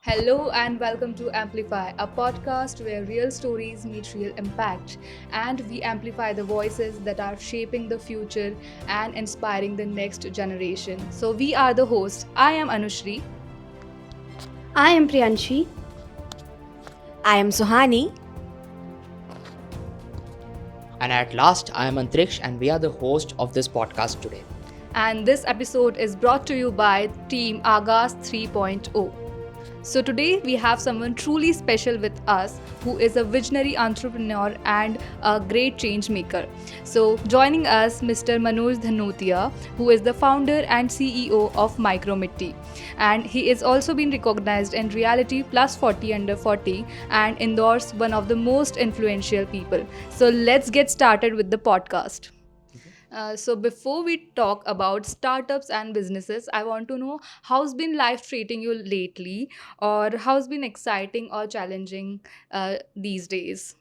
Hello and welcome to Amplify, a podcast where real stories meet real impact, and we amplify the voices that are shaping the future and inspiring the next generation. So, we are the hosts. I am Anushri. I am Priyanshi. I am Suhani. And at last, I am Antriksh, and we are the host of this podcast today. And this episode is brought to you by Team Agas 3.0. So, today we have someone truly special with us who is a visionary entrepreneur and a great change maker. So, joining us, Mr. Manoj Dhanotia, who is the founder and CEO of Micromitti. And he is also been recognized in Reality Plus 40 Under 40 and endorsed one of the most influential people. So, let's get started with the podcast. So before we talk about startups and businesses, I want to know how's been life treating you lately, or how's been exciting or challenging these days.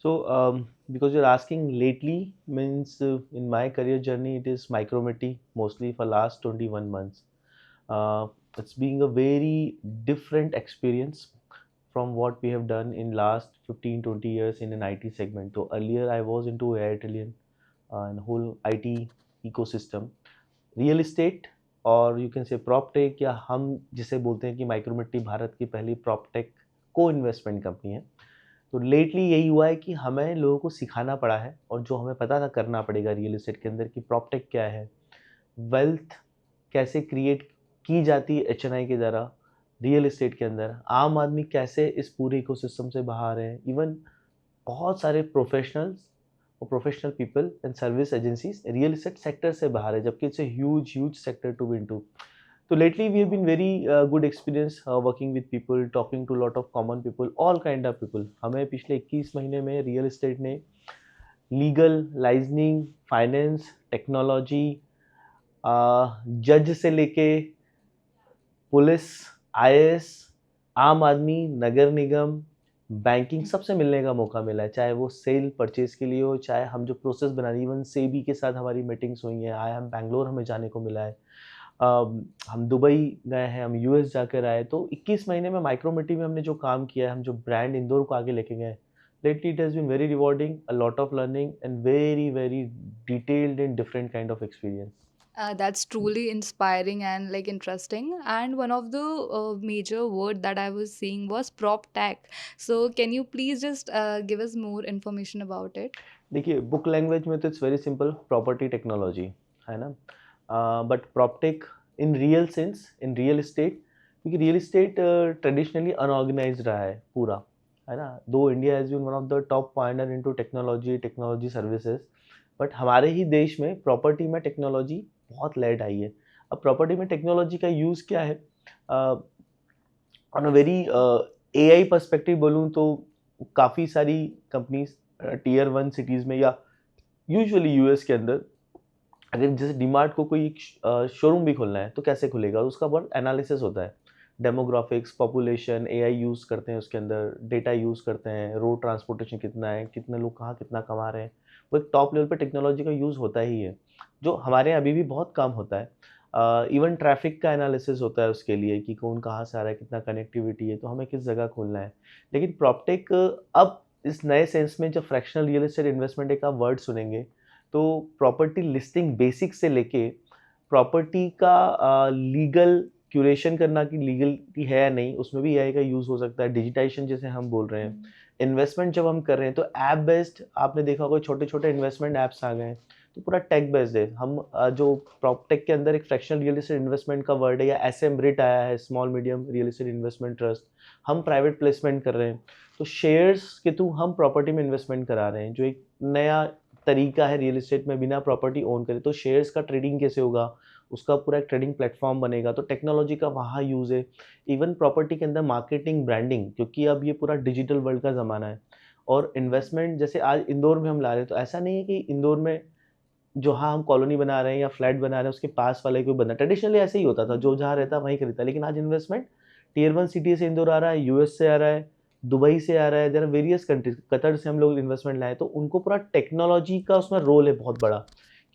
Because you're asking lately means in my career journey, it is Micromitti mostly for last 21 months. It's being a very different experience from what we have done in last 15-20 years in an IT segment. So earlier I was into AI Italian and whole IT ecosystem, real estate और you can say prop tech, या हम जिसे बोलते हैं कि माइक्रोमिट्टी भारत की पहली prop take को इन्वेस्टमेंट कंपनी है। तो लेटली यही हुआ है कि हमें लोगों को सिखाना पड़ा है, और जो हमें पता था करना पड़ेगा रियल इस्टेट के अंदर कि प्रॉप टेक क्या है, वेल्थ कैसे क्रिएट की जाती है एच के द्वारा रियल इस्टेट के अंदर, आम आदमी कैसे इस पूरे इकोसिस्टम से बाहर है, इवन बहुत सारे प्रोफेशनल्स और professional people and service agencies real estate sector से बाहर है, जबकि it's a huge sector to be into. तो lately we have been very good experience working with people, talking to lot of common people, all kind of people. हमें पिछले 21 महीने में real estate ने लीगल, लाइजनिंग, फाइनेंस, टेक्नोलॉजी, जज से लेके police, IAS, आम आदमी, नगर निगम, बैंकिंग, सबसे मिलने का मौका मिला है, चाहे वो सेल परचेज के लिए हो, चाहे हम जो प्रोसेस बना रहे हैं, इवन सेबी के साथ हमारी मीटिंग्स हुई हैं, आए हम बैंगलोर, हमें जाने को मिला है, हम दुबई गए हैं, हम यूएस जाकर आए। तो 21 महीने में माइक्रोमिटी में हमने जो काम किया है, हम जो ब्रांड इंदौर को आगे लेके गए, lately it has been very rewarding, a lot of learning and very detailed and different kind of experience. That's truly inspiring and like interesting. And one of the major word that I was seeing was prop tech. So can you please just give us more information about it? देखिए, book language में तो it's very simple, property technology है ना, but proptech in real sense, in real estate, क्योंकि real estate traditionally unorganised रहा है पूरा, है ना। Though India has been one of the top pioneer into technology services, but हमारे ही देश में प्रॉपर्टी में टेक्नोलॉजी बहुत लेट आई है। अब प्रॉपर्टी में टेक्नोलॉजी का यूज़ क्या है, on a very AI perspective बोलूँ तो काफ़ी सारी कंपनीज टीयर 1 सिटीज़ में, या यूजुअली यूएस के अंदर, अगर जैसे डीमार्ट को कोई शोरूम भी खोलना है तो कैसे खुलेगा, उसका बहुत एनालिसिस होता है, डेमोग्राफिक्स, पॉपुलेशन, एआई यूज़ करते हैं उसके अंदर, डेटा यूज़ करते हैं, रोड ट्रांसपोर्टेशन कितना है, कितने लोग कहाँ कितना कमा रहे हैं, वो एक टॉप लेवल पे टेक्नोलॉजी का यूज़ होता ही है, जो हमारे यहाँ अभी भी बहुत काम होता है। इवन ट्रैफिक का एनालिसिस होता है उसके लिए कि कौन कहाँ से आ रहा है, कितना कनेक्टिविटी है, तो हमें किस जगह खोलना है। लेकिन प्रॉपटेक अब इस नए सेंस में, जब फ्रैक्शनल रियल एस्टेट इन्वेस्टमेंट एक आप वर्ड सुनेंगे, तो प्रॉपर्टी लिस्टिंग बेसिक से लेके प्रॉपर्टी का लीगल क्यूरेशन करना कि लीगलिटी है या नहीं, उसमें भी एआई का यूज़ हो सकता है। डिजिटाइजेशन जैसे हम बोल रहे हैं, इन्वेस्टमेंट जब हम कर रहे हैं तो ऐप बेस्ड, आपने देखा होगा छोटे छोटे इन्वेस्टमेंट ऐप्स आ गए हैं, तो पूरा टेक बेस्ड है। हम जो प्रॉपटेक के अंदर एक फ्रैक्शनल रियल एस्टेट इन्वेस्टमेंट का वर्ड है, या एसएम रिट आया है, small medium real estate investment trust, हम प्राइवेट प्लेसमेंट कर रहे हैं, तो शेयर्स के थ्रू हम प्रॉपर्टी में इन्वेस्टमेंट करा रहे हैं, जो एक नया तरीका है रियल एस्टेट में, बिना प्रॉपर्टी ओन करे। तो शेयर्स का ट्रेडिंग कैसे होगा, उसका पूरा एक ट्रेडिंग प्लेटफॉर्म बनेगा, तो टेक्नोलॉजी का वहाँ यूज़ है। इवन प्रॉपर्टी के अंदर मार्केटिंग, ब्रांडिंग, क्योंकि अब ये पूरा डिजिटल वर्ल्ड का ज़माना है, और इन्वेस्टमेंट जैसे आज इंदौर में हम ला रहे हैं, तो ऐसा नहीं है कि इंदौर में जो, हाँ, हम कॉलोनी बना रहे हैं या फ्लैट बना रहे हैं, उसके पास वाले कोई बंदा, ट्रेडिशनली ऐसे ही होता था, जो जहाँ रहता वहीं खरीदता। लेकिन आज इन्वेस्टमेंट टियर 1 सिटी से इंदौर आ रहा है, यूएस से आ रहा है, दुबई से आ रहा है, there are various countries, Qatar से हम लोग इन्वेस्टमेंट लाए, तो उनको पूरा टेक्नोलॉजी का उसमें रोल है बहुत बड़ा,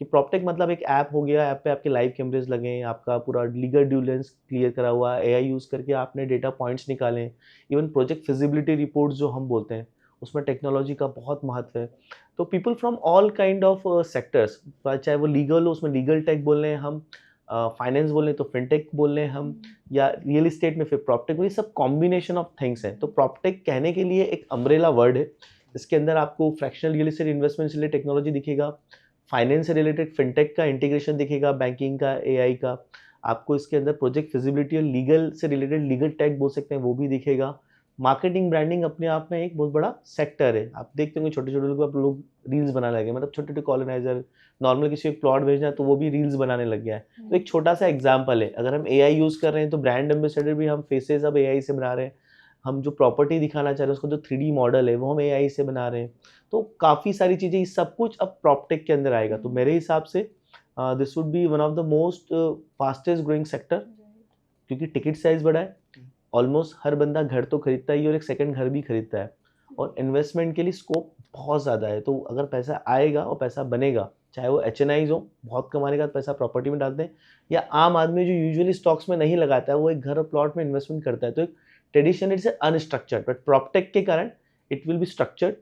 कि प्रॉप्टेक मतलब एक ऐप हो गया, ऐप पे आपके लाइव कैमरेज लगे हैं, आपका पूरा लीगल ड्यू डिलिजेंस क्लियर करा हुआ है, एआई यूज़ करके आपने डेटा पॉइंट्स निकाले हैं, इवन प्रोजेक्ट फिजिबिलिटी रिपोर्ट्स जो हम बोलते हैं उसमें टेक्नोलॉजी का बहुत महत्व है। तो people from all kind of sectors, चाहे वो लीगल हो उसमें लीगल टेक बोल रहे हैं हम, फाइनेंस बोल रहे हैं तो फिनटेक बोल रहे हैं हम, या रियल इस्टेट में फिर प्रॉप्टेक, ये सब कॉम्बिनेशन ऑफ थिंग्स हैं। तो प्रॉप्टेक कहने के लिए एक अम्ब्रेला वर्ड है, इसके अंदर आपको फ्रैक्शनल रियल इस्टेट इन्वेस्टमेंट से रिलेटेड टेक्नोलॉजी दिखेगा, फाइनेंस से रिलेटेड फिनटेक का इंटीग्रेशन दिखेगा, बैंकिंग का, एआई का, आपको इसके अंदर प्रोजेक्ट फिजिबिलिटी और लीगल से रिलेटेड लीगल टेक बोल सकते हैं वो भी दिखेगा। मार्केटिंग ब्रांडिंग अपने आप में एक बहुत बड़ा सेक्टर है। आप देखते होंगे छोटे छोटे लोग रील्स बनाने लगे, मतलब छोटे छोटे कॉलोनाइजर, नॉर्मल किसी को प्लॉट भेजना है तो वो भी रील्स बनाने लग गया है। तो एक छोटा सा एग्जाम्पल है, अगर हम एआई यूज़ कर रहे हैं तो ब्रांड एम्बेसडर भी हम फेसेस अब एआई से बना रहे हैं, हम जो प्रॉपर्टी दिखाना चाह रहे हैं उसको जो 3D मॉडल है वो हम एआई से बना रहे हैं। तो काफ़ी सारी चीज़ें, ये सब कुछ अब प्रॉप्टेक के अंदर आएगा। तो मेरे हिसाब से this would be one of the most fastest growing sector, क्योंकि टिकट साइज बड़ा है, ऑलमोस्ट हर बंदा घर तो खरीदता ही और एक सेकंड घर भी खरीदता है, और इन्वेस्टमेंट के लिए स्कोप बहुत ज़्यादा है। तो अगर पैसा आएगा और पैसा बनेगा, चाहे वो HNIs हो, बहुत कमाने का पैसा प्रॉपर्टी में डालते हैं, या आम आदमी जो यूजुअली स्टॉक्स में नहीं लगाता है वो एक घर और प्लॉट में इन्वेस्टमेंट करता है। तो एक traditional it's unstructured, but proptech के कारण it will be structured,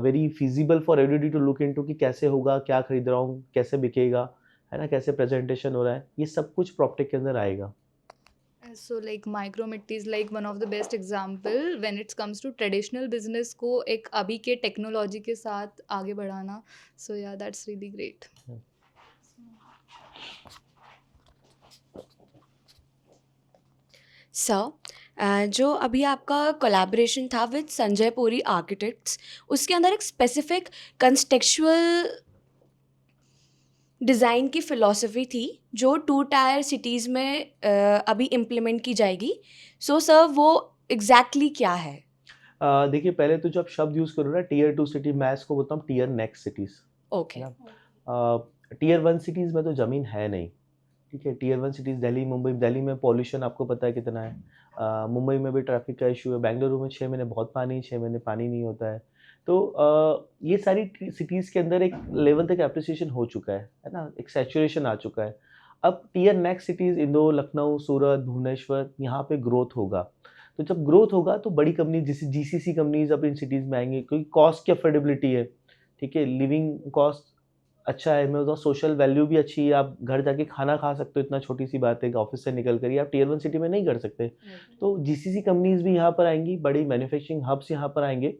very feasible for everybody to look into कि कैसे होगा, क्या खरीद रहा हूँ, कैसे बिकेगा, है ना, कैसे प्रेजेंटेशन हो रहा है, ये सब कुछ प्रॉप्टेक के अंदर आएगा। So like Micromitti is like one of the best example when it comes to traditional business को एक अभी के टेक्नोलॉजी के साथ आगे बढ़ाना. So yeah, that's really great. Sir, जो अभी आपका कोलैबोरेशन था विद संजय पुरी आर्किटेक्ट्स, उसके अंदर एक स्पेसिफिक कंटेक्चुअल डिज़ाइन की फ़िलॉसफी थी जो 2 टायर सिटीज़ में अभी इम्प्लीमेंट की जाएगी। सो सर, वो एग्जैक्टली क्या है? देखिए, पहले तो जो आप शब्द यूज़ करो ना, टियर 2 सिटी, मैं इसको बोलता हूँ tier next cities. Okay. Tier 1 cities में तो ज़मीन है नहीं, ठीक है। टियर 1 सिटीज़ दिल्ली, मुंबई, दिल्ली में पॉल्यूशन आपको पता है कितना है, मुंबई में भी ट्रैफिक का इशू है, बेंगलुरु में 6 महीने बहुत पानी, 6 महीने पानी नहीं होता है। तो ये सारी सिटीज़ के अंदर एक लेवल तक एप्रिसिएशन हो चुका है ना, एक सैचुरेशन आ चुका है। अब tier next cities Indore, Lucknow, Surat, Bhubaneswar, यहाँ पे ग्रोथ होगा। तो जब ग्रोथ होगा तो बड़ी कंपनी जैसे जीसीसी कंपनीज अब इन सिटीज़ में आएंगी, क्योंकि कॉस्ट की अफोर्डेबिलिटी है, ठीक है, लिविंग कॉस्ट अच्छा है, मैं बताऊँ सोशल वैल्यू भी अच्छी है, आप घर जाके खाना खा सकते हो, इतना छोटी सी बात है कि ऑफिस से निकल कर, ये आप टियर 1 सिटी में नहीं कर सकते। तो जीसीसी कंपनीज भी यहाँ पर आएंगी, बड़ी मैन्युफैक्चरिंग हब्स यहाँ पर आएंगे।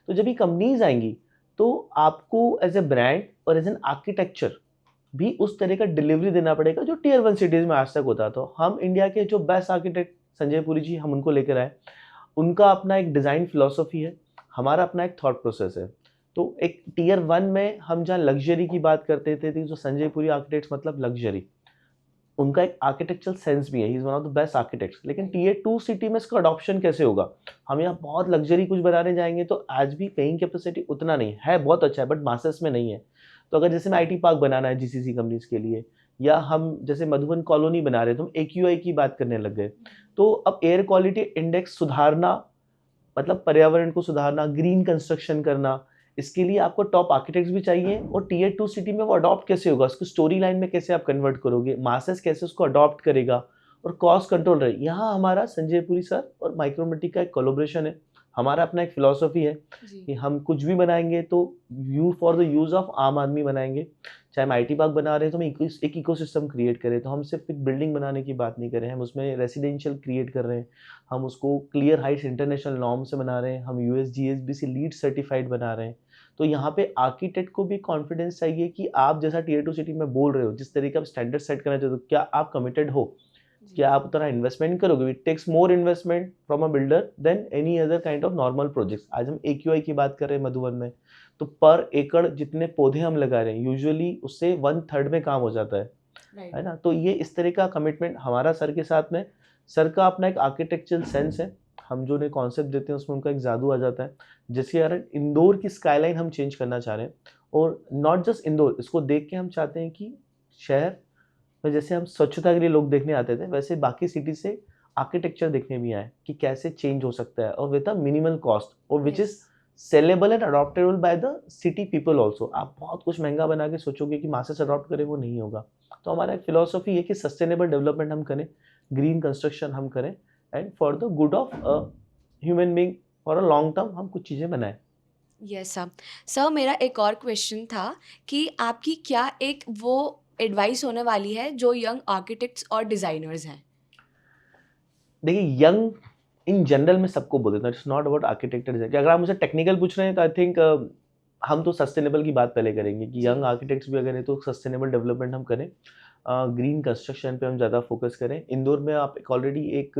तो जब ये कंपनीज आएंगी तो आपको एज ए ब्रांड और एज एन आर्किटेक्चर भी उस तरह का डिलीवरी देना पड़ेगा जो टियर 1 सिटीज़ में आज तक होता था। हम इंडिया के जो बेस्ट आर्किटेक्ट संजय पुरी जी, हम उनको लेकर आए, उनका अपना एक डिज़ाइन फिलॉसफी है, हमारा अपना एक थॉट प्रोसेस है। तो एक टियर 1 में हम जहाँ लग्जरी की बात करते थे, जो संजय पुरी आर्किटेक्ट्स मतलब लग्जरी, उनका एक आर्किटेक्चरल सेंस भी है, he is one of the best architects. लेकिन टियर 2 सिटी में इसका अडॉप्शन कैसे होगा? हम यहाँ बहुत लग्जरी कुछ बनाने जाएंगे तो आज भी पेइंग कैपेसिटी उतना नहीं है, बहुत अच्छा है बट मासेस में नहीं है। तो अगर जैसे में IT पार्क बनाना है जीसीसी कंपनीज के लिए, या हम जैसे मधुबन कॉलोनी बना रहे हैं तो हम AQI की बात करने लग गए। तो अब एयर क्वालिटी इंडेक्स सुधारना मतलब पर्यावरण को सुधारना, ग्रीन कंस्ट्रक्शन करना, इसके लिए आपको टॉप आर्किटेक्ट्स भी चाहिए। और टियर 2 सिटी में वो अडॉप्ट कैसे होगा, उसको स्टोरी लाइन में कैसे आप कन्वर्ट करोगे, मासेस कैसे उसको अडॉप्ट करेगा, और कॉस्ट कंट्रोल रहे। यहाँ हमारा संजय पुरी सर और माइक्रोमिटी का एक कोलैबोरेशन है, हमारा अपना एक फिलॉसफी है कि हम कुछ भी बनाएंगे तो you for the use of आम आदमी बनाएंगे। चाहे हम IT पार्क बना रहे हैं तो हम एक इकोसिस्टम क्रिएट करें, तो हम सिर्फ एक बिल्डिंग बनाने की बात नहीं कर रहे हैं, हम उसमें रेसिडेंशियल क्रिएट कर रहे हैं, हम उसको क्लियर हाइट्स इंटरनेशनल नॉर्म से बना रहे हैं, हम USGSB लीड सर्टिफाइड बना रहे हैं। तो यहाँ पे आर्किटेक्ट को भी कॉन्फिडेंस चाहिए कि आप जैसा टियर 2 सिटी में बोल रहे हो, जिस तरीके आप स्टैंडर्ड सेट करना चाहते हो, क्या आप कमिटेड हो, क्या आप उतना इन्वेस्टमेंट करोगे। It takes more investment from a builder than any other kind of normal projects. आज हम AQI की बात कर रहे हैं मधुबन में, तो पर एकड़ जितने पौधे हम लगा रहे हैं यूजुअली उससे 1/3 में काम हो जाता है ना। तो ये इस तरह का कमिटमेंट हमारा सर के साथ में, सर का अपना एक आर्किटेक्चरल सेंस है, हम जो ने कॉन्सेप्ट देते हैं उसमें उनका एक जादू आ जाता है। जिसके कारण इंदौर की स्काईलाइन हम चेंज करना चाह रहे हैं, और नॉट जस्ट इंदौर, इसको देख के हम चाहते हैं कि शहर में जैसे हम स्वच्छता के लिए लोग देखने आते थे, वैसे बाकी सिटी से आर्किटेक्चर देखने भी आए कि कैसे चेंज हो सकता है, और विद अ मिनिमल कॉस्ट, और which is saleable and adoptable by the city people also. आप बहुत कुछ महंगा बना के सोचोगे कि मासेस अडॉप्ट करें, वो नहीं होगा। तो हमारा एक फिलोसफी है कि सस्टेनेबल डेवलपमेंट हम करें, ग्रीन कंस्ट्रक्शन हम करें, and for the good of human being for a long term हम कुछ चीज़ें बनाएं। Yes sir. सर मेरा एक और क्वेश्चन था कि आपकी क्या एक वो एडवाइस होने वाली है जो यंग आर्किटेक्ट्स और डिज़ाइनर्स हैं? देखिए, यंग इन जनरल में सबको बोल देता हूँ, इट्स नॉट अबाउट आर्किटेक्चर। अगर आप मुझे टेक्निकल पूछ रहे हैं तो आई थिंक हम तो सस्टेनेबल की बात पहले करेंगे कि यंग आर्किटेक्ट्स भी अगर है तो सस्टेनेबल डेवलपमेंट हम करें, ग्रीन कंस्ट्रक्शन पे हम ज़्यादा फोकस करें। इंदौर में आप ऑलरेडी एक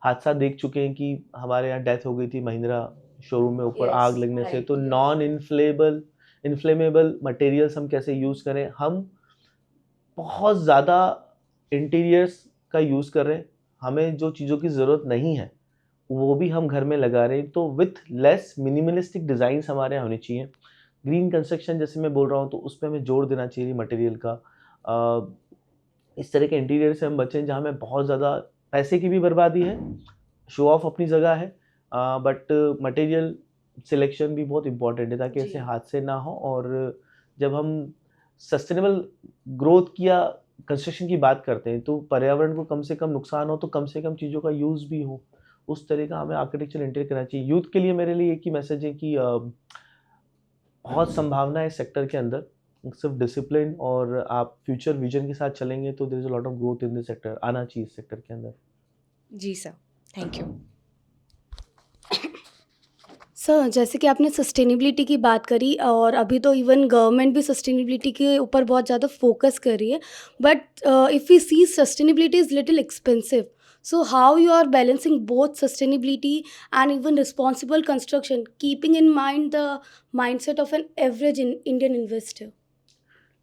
हादसा देख चुके हैं कि हमारे यहाँ डेथ हो गई थी महिंद्रा शोरूम में ऊपर Yes, आग लगने से। right, तो yes. नॉन इन्फ्लेमेबल मटेरियल्स हम कैसे यूज़ करें। हम बहुत ज़्यादा इंटीरियर्स का यूज़ कर रहे हैं, हमें जो चीज़ों की ज़रूरत नहीं है वो भी हम घर में लगा रहे हैं। तो विथ लेस मिनिमलिस्टिक डिज़ाइंस हमारे यहाँ होने चाहिए। ग्रीन कंस्ट्रक्शन जैसे मैं बोल रहा हूँ तो उसमें हमें जोर देना चाहिए मटेरियल का। इस तरह के इंटीरियर से हम बचें जहाँ में बहुत ज़्यादा पैसे की भी बर्बादी है, शो ऑफ अपनी जगह है, बट मटेरियल सिलेक्शन भी बहुत इंपॉर्टेंट है ताकि जी। ऐसे हादसे ना हो। और जब हम सस्टेनेबल ग्रोथ की या कंस्ट्रक्शन की बात करते हैं तो पर्यावरण को कम से कम नुकसान हो तो कम से कम चीज़ों का यूज़ भी हो, उस तरह का हमें आर्किटेक्चर इंटीरियर करना चाहिए। यूथ के लिए मेरे लिए एक ही मैसेज है कि बहुत संभावना है इस सेक्टर के अंदर, सिर्फ डिसिप्लिन और आप फ्यूचर विजन के साथ चलेंगे तो there is a lot of growth in this sector, आना चाहिए इस सेक्टर के अंदर। जी सर, थैंक यू। सर जैसे कि आपने सस्टेनेबिलिटी की बात करी और अभी तो इवन गवर्नमेंट भी सस्टेनेबिलिटी के ऊपर बहुत ज़्यादा फोकस कर रही है, but if we see sustainability is little expensive, so how you are balancing both sustainability and even responsible construction keeping in mind the mindset of an average Indian investor?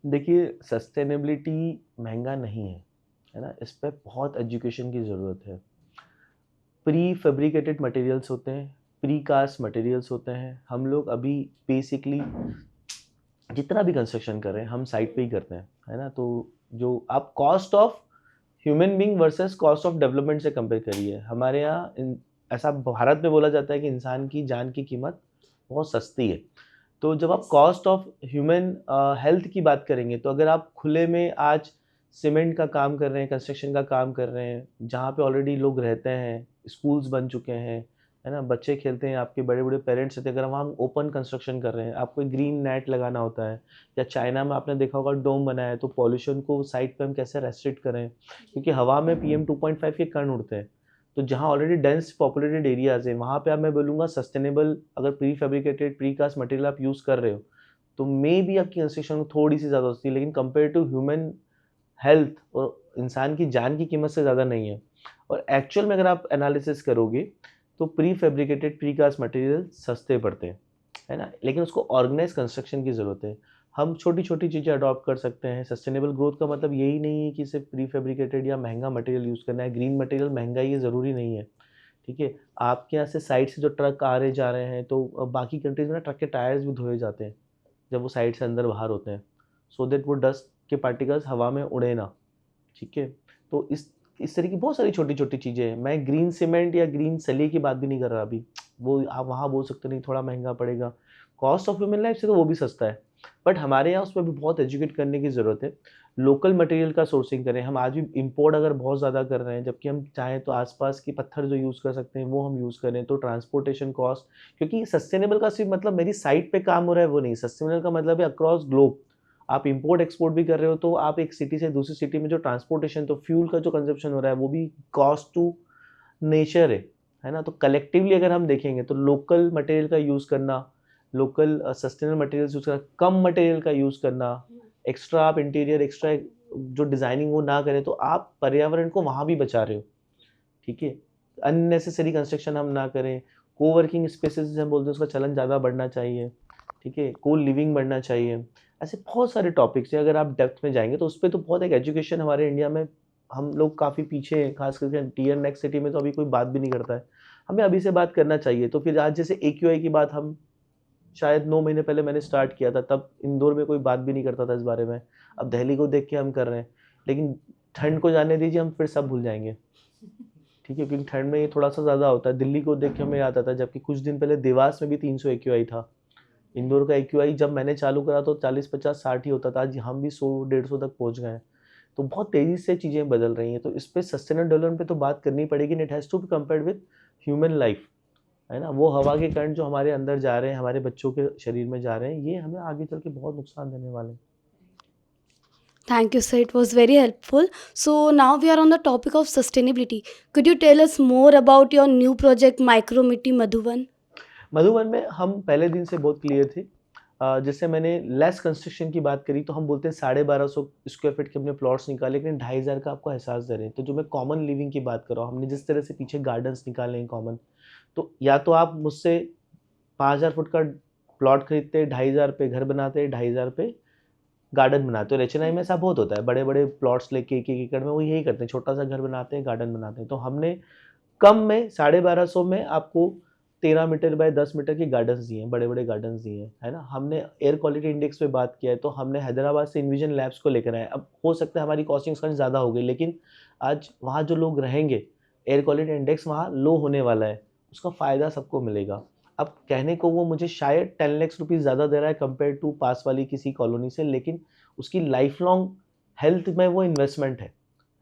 देखिए, sustainability महंगा नहीं है ना? इस पे बहुत एजुकेशन की ज़रूरत है। प्री फैब्रिकेटेड मटेरियल्स होते हैं, प्री कास्ट मटेरियल्स होते हैं। हम लोग अभी बेसिकली जितना भी कंस्ट्रक्शन कर रहे हैं हम साइट पे ही करते हैं, है ना? तो जो आप cost of human being versus cost of development से कंपेयर करिए। हमारे यहाँ ऐसा भारत में बोला जाता है कि इंसान की जान की कीमत बहुत सस्ती है। तो जब आप कॉस्ट ऑफ ह्यूमन हेल्थ की बात करेंगे तो अगर आप खुले में आज सीमेंट का काम कर रहे हैं, कंस्ट्रक्शन का काम कर रहे हैं, जहाँ पे ऑलरेडी लोग रहते हैं, स्कूल्स बन चुके हैं, है ना, बच्चे खेलते हैं, आपके बड़े बड़े पेरेंट्स रहते हैं, अगर वहाँ हम ओपन कंस्ट्रक्शन कर रहे हैं, आपको एक ग्रीन नेट लगाना होता है। या चाइना में आपने देखा होगा डोम बनाया है, तो पॉल्यूशन को साइट पे हम कैसे रेस्ट्रिक्ट करें, क्योंकि हवा में PM 2.5 के कण उड़ते हैं। तो जहाँ ऑलरेडी डेंस पॉपुलेटेड एरियाज़ हैं वहाँ पे अब मैं बोलूँगा सस्टेनेबल अगर prefabricated precast material आप यूज़ कर रहे हो तो मे भी आपकी कंस्ट्रक्शन थोड़ी सी ज़्यादा होती है, लेकिन कंपेयर टू ह्यूमन हेल्थ और इंसान की जान की कीमत से ज़्यादा नहीं है। और एक्चुअल में अगर आप एनालिसिस करोगे तो prefabricated precast material सस्ते पड़ते हैं, है ना, लेकिन उसको ऑर्गेनाइज कंस्ट्रक्शन की ज़रूरत है। हम छोटी छोटी चीज़ें अडॉप्ट कर सकते हैं। सस्टेनेबल ग्रोथ का मतलब यही नहीं है कि सिर्फ प्री फैब्रिकेटेड या महंगा मटेरियल यूज़ करना है। ग्रीन मटेरियल महंगा ये ज़रूरी नहीं है, ठीक है। आपके यहाँ से साइड से जो ट्रक आ रहे जा रहे हैं तो बाकी कंट्रीज़ में ना ट्रक के टायर्स भी धोए जाते हैं जब वो साइड से अंदर बाहर होते हैं, सो दैट वो डस्ट के पार्टिकल्स हवा में उड़े ना, ठीक है। तो इस तरह की बहुत सारी छोटी छोटी चीज़ें हैं। मैं ग्रीन सीमेंट या ग्रीन सली की बात भी नहीं कर रहा अभी, वो आप वहाँ बोल सकते नहीं थोड़ा महंगा पड़ेगा, कॉस्ट ऑफ ह्यूमन लाइफ से तो वो भी सस्ता है, बट हमारे यहाँ उसमें भी बहुत एजुकेट करने की ज़रूरत है। लोकल मटेरियल का सोर्सिंग करें। हम आज भी इंपोर्ट अगर बहुत ज़्यादा कर रहे हैं, जबकि हम चाहें तो आसपास के पत्थर जो यूज़ कर सकते हैं वो हम यूज़ करें। तो ट्रांसपोर्टेशन कॉस्ट, क्योंकि सस्टेनेबल का सिर्फ मतलब मेरी साइट पे काम हो रहा है वो नहीं, सस्टेनेबल का मतलब है अक्रॉस ग्लोब। आप इंपोर्ट एक्सपोर्ट भी कर रहे हो तो आप एक सिटी से दूसरी सिटी में जो ट्रांसपोर्टेशन, तो फ्यूल का जो कंजप्शन हो रहा है वो भी कॉस्ट टू नेचर है ना। तो कलेक्टिवली अगर हम देखेंगे तो लोकल मटेरियल का यूज़ करना, लोकल सस्टेनेबल मटेरियल यूज़ करना, कम मटेरियल का यूज़ करना, एक्स्ट्रा आप इंटीरियर एक्स्ट्रा जो डिज़ाइनिंग वो ना करें तो आप पर्यावरण को वहाँ भी बचा रहे हो, ठीक है। अननेसेसरी कंस्ट्रक्शन हम ना करें। कोवर्किंग स्पेसेस हम बोलते हैं उसका चलन ज़्यादा बढ़ना चाहिए, ठीक है। को लिविंग बढ़ना चाहिए। ऐसे बहुत सारे टॉपिक्स हैं, अगर आप डेप्थ में जाएंगे तो उस पर तो बहुत एक एजुकेशन हमारे इंडिया में हम लोग काफ़ी पीछे हैं, खास करके टीयर नेक्स्ट सिटी में तो अभी कोई बात भी नहीं करता है। हमें अभी से बात करना चाहिए। तो फिर आज जैसे AQI की बात हम शायद 9 महीने पहले मैंने स्टार्ट किया था, तब इंदौर में कोई बात भी नहीं करता था इस बारे में। अब दिल्ली को देख के हम कर रहे हैं, लेकिन ठंड को जाने दीजिए हम फिर सब भूल जाएंगे। ठीक है, क्योंकि ठंड में ये थोड़ा सा ज़्यादा होता है। दिल्ली को देख के हमें याद आता है, जबकि कुछ दिन पहले देवास में भी 300 AQI था। इंदौर का AQI जब मैंने चालू करा तो 40 50 60 ही होता था, आज हम भी 100 150 तक पहुंच गए हैं। तो बहुत तेज़ी से चीज़ें बदल रही हैं, तो इस पे सस्टेनेबल डेवलपमेंट पे तो बात करनी पड़ेगी। It has to be compared with human life, है ना। वो हवा के कण जो हमारे अंदर जा रहे हैं, हमारे बच्चों के शरीर में जा रहे हैं, ये हमें आगे चल के बहुत नुकसान देने वाले हैं। Thank you, sir. It was very helpful. So now we are on the topic of sustainability. Could you tell us more about your new project, Micromitti Madhuban? Madhuban में हम पहले दिन से बहुत क्लियर थे। जैसे मैंने लेस कंस्ट्रक्शन की बात करी, तो हम बोलते हैं 1250 स्क्वायर फीट के अपने प्लॉट्स निकाले, लेकिन 2500 का आपको एहसास दे रहे हैं। तो जो मैं कॉमन लिविंग की बात कर रहा हूँ, हमने जिस तरह से पीछे गार्डन्स निकाले हैं कॉमन, तो या तो आप मुझसे 5000 फुट का प्लॉट खरीदते, 2500 पे घर बनाते, 2500 पे गार्डन बनाते हो। एचएनआई में ऐसा बहुत होता है, बड़े बड़े प्लॉट्स लेके एक एक एकड़ में वो यही करते हैं, छोटा सा घर बनाते हैं, गार्डन बनाते हैं। तो हमने कम में 1250 में आपको 13 मीटर बाय 10 मीटर के गार्डन्स दिए हैं, बड़े बड़े गार्डन्स दिए हैं, है ना। हमने एयर क्वालिटी इंडेक्स पे बात किया है, तो हमने हैदराबाद से इन्विजन लैब्स को लेकर आए। अब हो सकता है हमारी कॉस्टिंग ज़्यादा हो गई, लेकिन आज वहाँ जो लोग रहेंगे, एयर क्वालिटी इंडेक्स वहाँ लो होने वाला है, उसका फ़ायदा सबको मिलेगा। अब कहने को वो मुझे शायद 10 लाख रुपीज़ ज़्यादा दे रहा है कंपेयर टू पास वाली किसी कॉलोनी से, लेकिन उसकी लाइफ लॉन्ग हेल्थ में वो इन्वेस्टमेंट है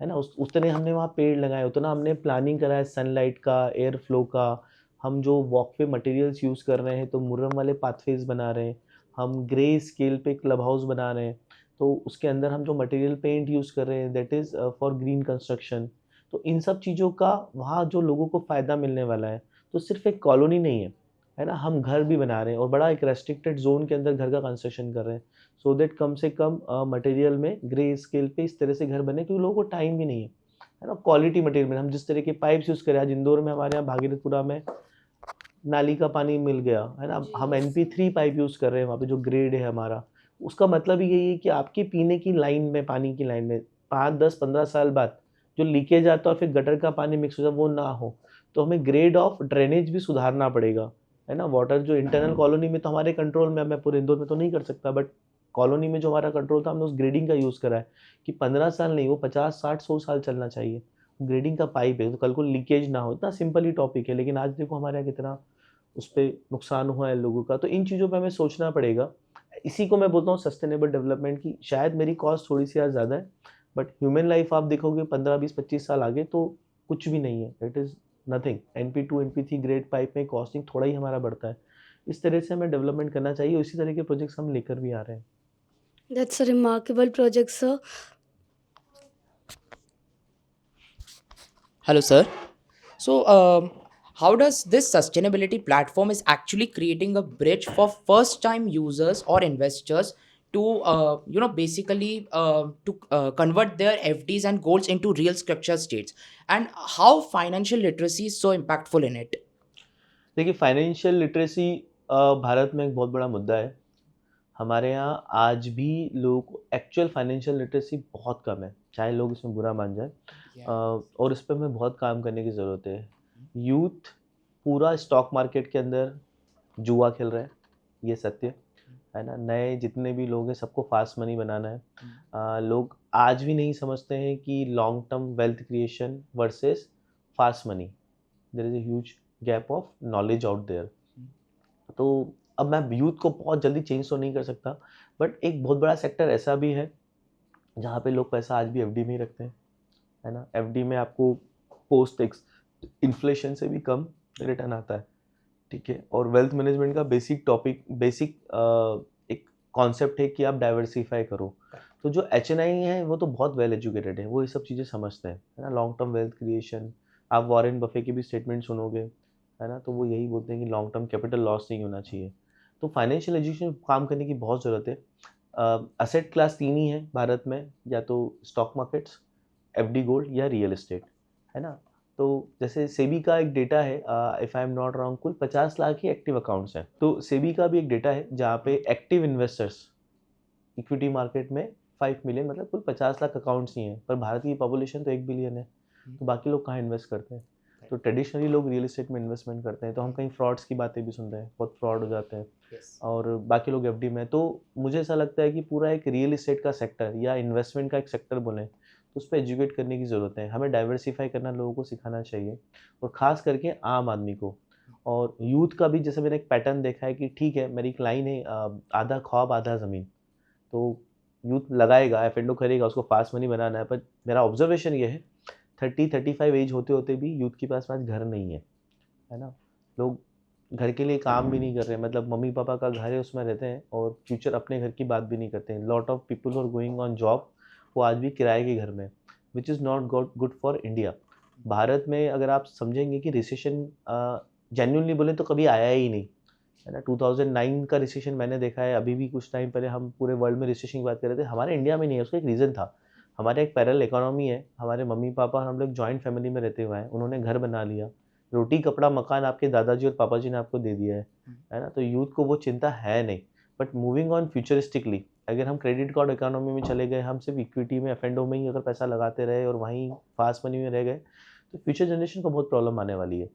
ना। उतने हमने वहाँ पेड़ लगाए, उतना हमने प्लानिंग करा है सनलाइट का, एयर फ्लो का। हम जो वॉकवे मटेरियल्स यूज़ कर रहे हैं, तो मुर्रम वाले पाथवेज बना रहे हैं, हम ग्रे स्केल पे क्लब हाउस बना रहे हैं, तो उसके अंदर हम जो मटेरियल पेंट यूज़ कर रहे हैं, that is for green construction. तो इन सब चीज़ों का वहाँ जो लोगों को फ़ायदा मिलने वाला है। तो सिर्फ एक कॉलोनी नहीं है ना, हम घर भी बना रहे हैं और बड़ा एक रेस्ट्रिक्टेड जोन के अंदर घर का कंस्ट्रक्शन कर रहे हैं, सो दैट कम से कम मटेरियल में ग्रे स्केल पे इस तरह से घर बने, क्योंकि लोगों को टाइम भी नहीं है ना। क्वालिटी मटेरियल में हम जिस तरह के पाइप्स यूज़ करें, आज इंदौर में हमारे यहाँ भागीरथपुरा में नाली का पानी मिल गया, है ना। हम NP3 पाइप यूज़ कर रहे हैं वहाँ पे, जो ग्रेड है हमारा। उसका मतलब ही यही है कि आपकी पीने की लाइन में, पानी की लाइन में 5 10 15 साल बाद जो लीकेज आता है और फिर गटर का पानी मिक्स हो जाए, वो ना हो। तो हमें ग्रेड ऑफ ड्रेनेज भी सुधारना पड़ेगा, है ना। वाटर जो इंटरनल कॉलोनी में तो हमारे कंट्रोल में, मैं पूरे इंदौर में तो नहीं कर सकता, बट कॉलोनी में जो हमारा कंट्रोल था, हमने उस ग्रेडिंग का यूज़ करा है कि 15 साल नहीं, वो 50 60 100 साल चलना चाहिए। ग्रेडिंग का पाइप है, तो कल को लीकेज ना हो। इतना सिंपल ही टॉपिक है, लेकिन आज देखो हमारे यहाँ कितना उस पे नुकसान हुआ है लोगों का। तो इन चीज़ों पे हमें सोचना पड़ेगा। इसी को मैं बोलता हूँ सस्टेनेबल डेवलपमेंट की। शायद मेरी कॉस्ट थोड़ी सी आज ज़्यादा है, बट ह्यूमन लाइफ आप देखोगे 15 20 25 साल आगे तो कुछ भी नहीं है, it is nothing. NP2 NP3 grade pipe में कॉस्टिंग थोड़ा ही हमारा बढ़ता है। इस तरह से हमें डेवलपमेंट करना चाहिए, इसी तरह के प्रोजेक्ट्स हम लेकर भी आ रहे हैं। That's a remarkable project, sir. Hello, sir. So, how does this sustainability platform is actually creating a bridge for first-time users or investors to, basically to convert their FDs and goals into real structured states, and how financial literacy is so impactful in it? देखिए, financial literacy Bharat में एक बहुत बड़ा मुद्दा है। हमारे यहाँ आज भी लोग एक्चुअल फाइनेंशियल लिटरेसी बहुत कम है, चाहे लोग इसमें बुरा मान जाए। और इस पे हमें बहुत काम करने की ज़रूरत है। यूथ पूरा स्टॉक मार्केट के अंदर जुआ खेल रहा है, ये सत्य है ना। नए जितने भी लोग हैं, सबको फास्ट मनी बनाना है। लोग आज भी नहीं समझते हैं कि long term wealth creation versus fast money, there is a huge gap of knowledge out there. तो अब मैं यूथ को बहुत जल्दी चेंज तो नहीं कर सकता, बट एक बहुत बड़ा सेक्टर ऐसा भी है जहाँ पे लोग पैसा आज भी एफडी में ही रखते हैं, है ना। एफडी में आपको पोस्ट टैक्स इन्फ्लेशन से भी कम रिटर्न आता है, ठीक है। और वेल्थ मैनेजमेंट का बेसिक एक कॉन्सेप्ट है कि आप डाइवर्सिफाई करो। तो जो HNI है वो तो बहुत वेल एजुकेटेड है, वो ये सब चीज़ें समझते हैं, है ना। लॉन्ग टर्म वेल्थ क्रिएशन, आप वॉरेन बफे के भी स्टेटमेंट सुनोगे, है ना, तो वो यही बोलते हैं कि लॉन्ग टर्म कैपिटल लॉस नहीं होना चाहिए। तो फाइनेंशियल एजुकेशन काम करने की बहुत ज़रूरत है। असेट क्लास 3 ही है भारत में, या तो स्टॉक मार्केट्स, FD गोल्ड या रियल इस्टेट, है ना। तो जैसे सेबी का एक डेटा है, if I am not wrong, कुल 50 लाख ही एक्टिव अकाउंट्स हैं। तो सेबी का भी एक डेटा है जहाँ पे एक्टिव इन्वेस्टर्स इक्विटी मार्केट में 5 मिलियन, मतलब कुल 50 लाख अकाउंट्स ही हैं। पर भारत की पॉपुलेशन तो 1 बिलियन है, तो बाकी लोग कहाँ इन्वेस्ट करते हैं। तो ट्रेडिशनली लोग रियल इस्टेट में इन्वेस्टमेंट करते हैं, तो हम कहीं फ्रॉड्स की बातें भी सुनते हैं, बहुत फ्रॉड हो जाते हैं। और बाकी लोग FD में। तो मुझे ऐसा लगता है कि पूरा एक रियल इस्टेट का सेक्टर या इन्वेस्टमेंट का एक सेक्टर बोलें तो उस पर एजुकेट करने की ज़रूरत है। हमें डाइवर्सिफाई करना लोगों को सिखाना चाहिए, और ख़ास करके आम आदमी को। और यूथ का भी जैसे मैंने एक पैटर्न देखा है कि ठीक है, मेरी एक लाइन है, आधा ख्वाब आधा ज़मीन। तो यूथ लगाएगा, एफ करेगा, उसको फास्ट मनी बनाना है, पर मेरा ऑब्जर्वेशन ये है 30-35 एज होते होते भी यूथ के पास आज घर नहीं है ना। लोग घर के लिए काम भी नहीं कर रहे हैं, मतलब मम्मी पापा का घर है उसमें रहते हैं, और फ्यूचर अपने घर की बात भी नहीं करते हैं। Lot of people are going on job, वो आज भी किराए के घर में, which is not good for India. Bharat में अगर आप समझेंगे कि रिसेशन जेन्युइनली बोले तो कभी आया ही नहीं, है ना। 2009 का रिसेशन मैंने देखा है, अभी भी कुछ टाइम पहले हम पूरे वर्ल्ड में रिसेशन की बात कर रहे थे, हमारे इंडिया में नहीं है। उसका एक रीज़न था, हमारे एक पैरेलल इकोनॉमी है, हमारे मम्मी पापा और हम लोग जॉइंट फैमिली में रहते हुए हैं, उन्होंने घर बना लिया, रोटी कपड़ा मकान आपके दादाजी और पापा जी ने आपको दे दिया है ना। तो यूथ को वो चिंता है नहीं। बट मूविंग ऑन फ्यूचरिस्टिकली, अगर हम क्रेडिट कार्ड इकोनॉमी में चले गए, हम सिर्फ इक्विटी में एफ में ही अगर पैसा लगाते रहे और वहीं फास्ट मनी में रह गए, तो फ्यूचर जनरेशन को बहुत प्रॉब्लम आने वाली है।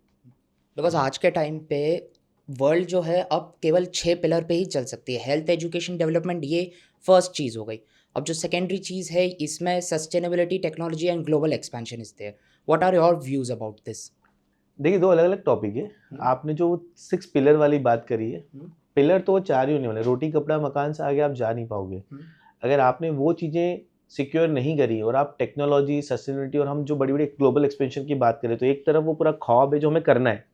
बिकॉज आज के टाइम पे वर्ल्ड जो है अब केवल 6 पिलर पे ही चल सकती है। हेल्थ, एजुकेशन, डेवलपमेंट, ये फर्स्ट चीज़ हो गई। अब जो सेकेंडरी चीज़ है इसमें sustainability, technology and global expansion is there. What are your views about this? देखिए, दो अलग अलग टॉपिक है। आपने जो 6 पिलर वाली बात करी है, पिलर तो वो 4 ही होने वाले, रोटी कपड़ा मकान से आगे आप जा नहीं पाओगे। अगर आपने वो चीज़ें सिक्योर नहीं करी और आप टेक्नोलॉजी, सस्टेनेबिलिटी और हम जो बड़ी बड़ी ग्लोबल एक्सपेंशन की बात करें, तो एक तरफ वो पूरा ख्वाब है जो हमें करना है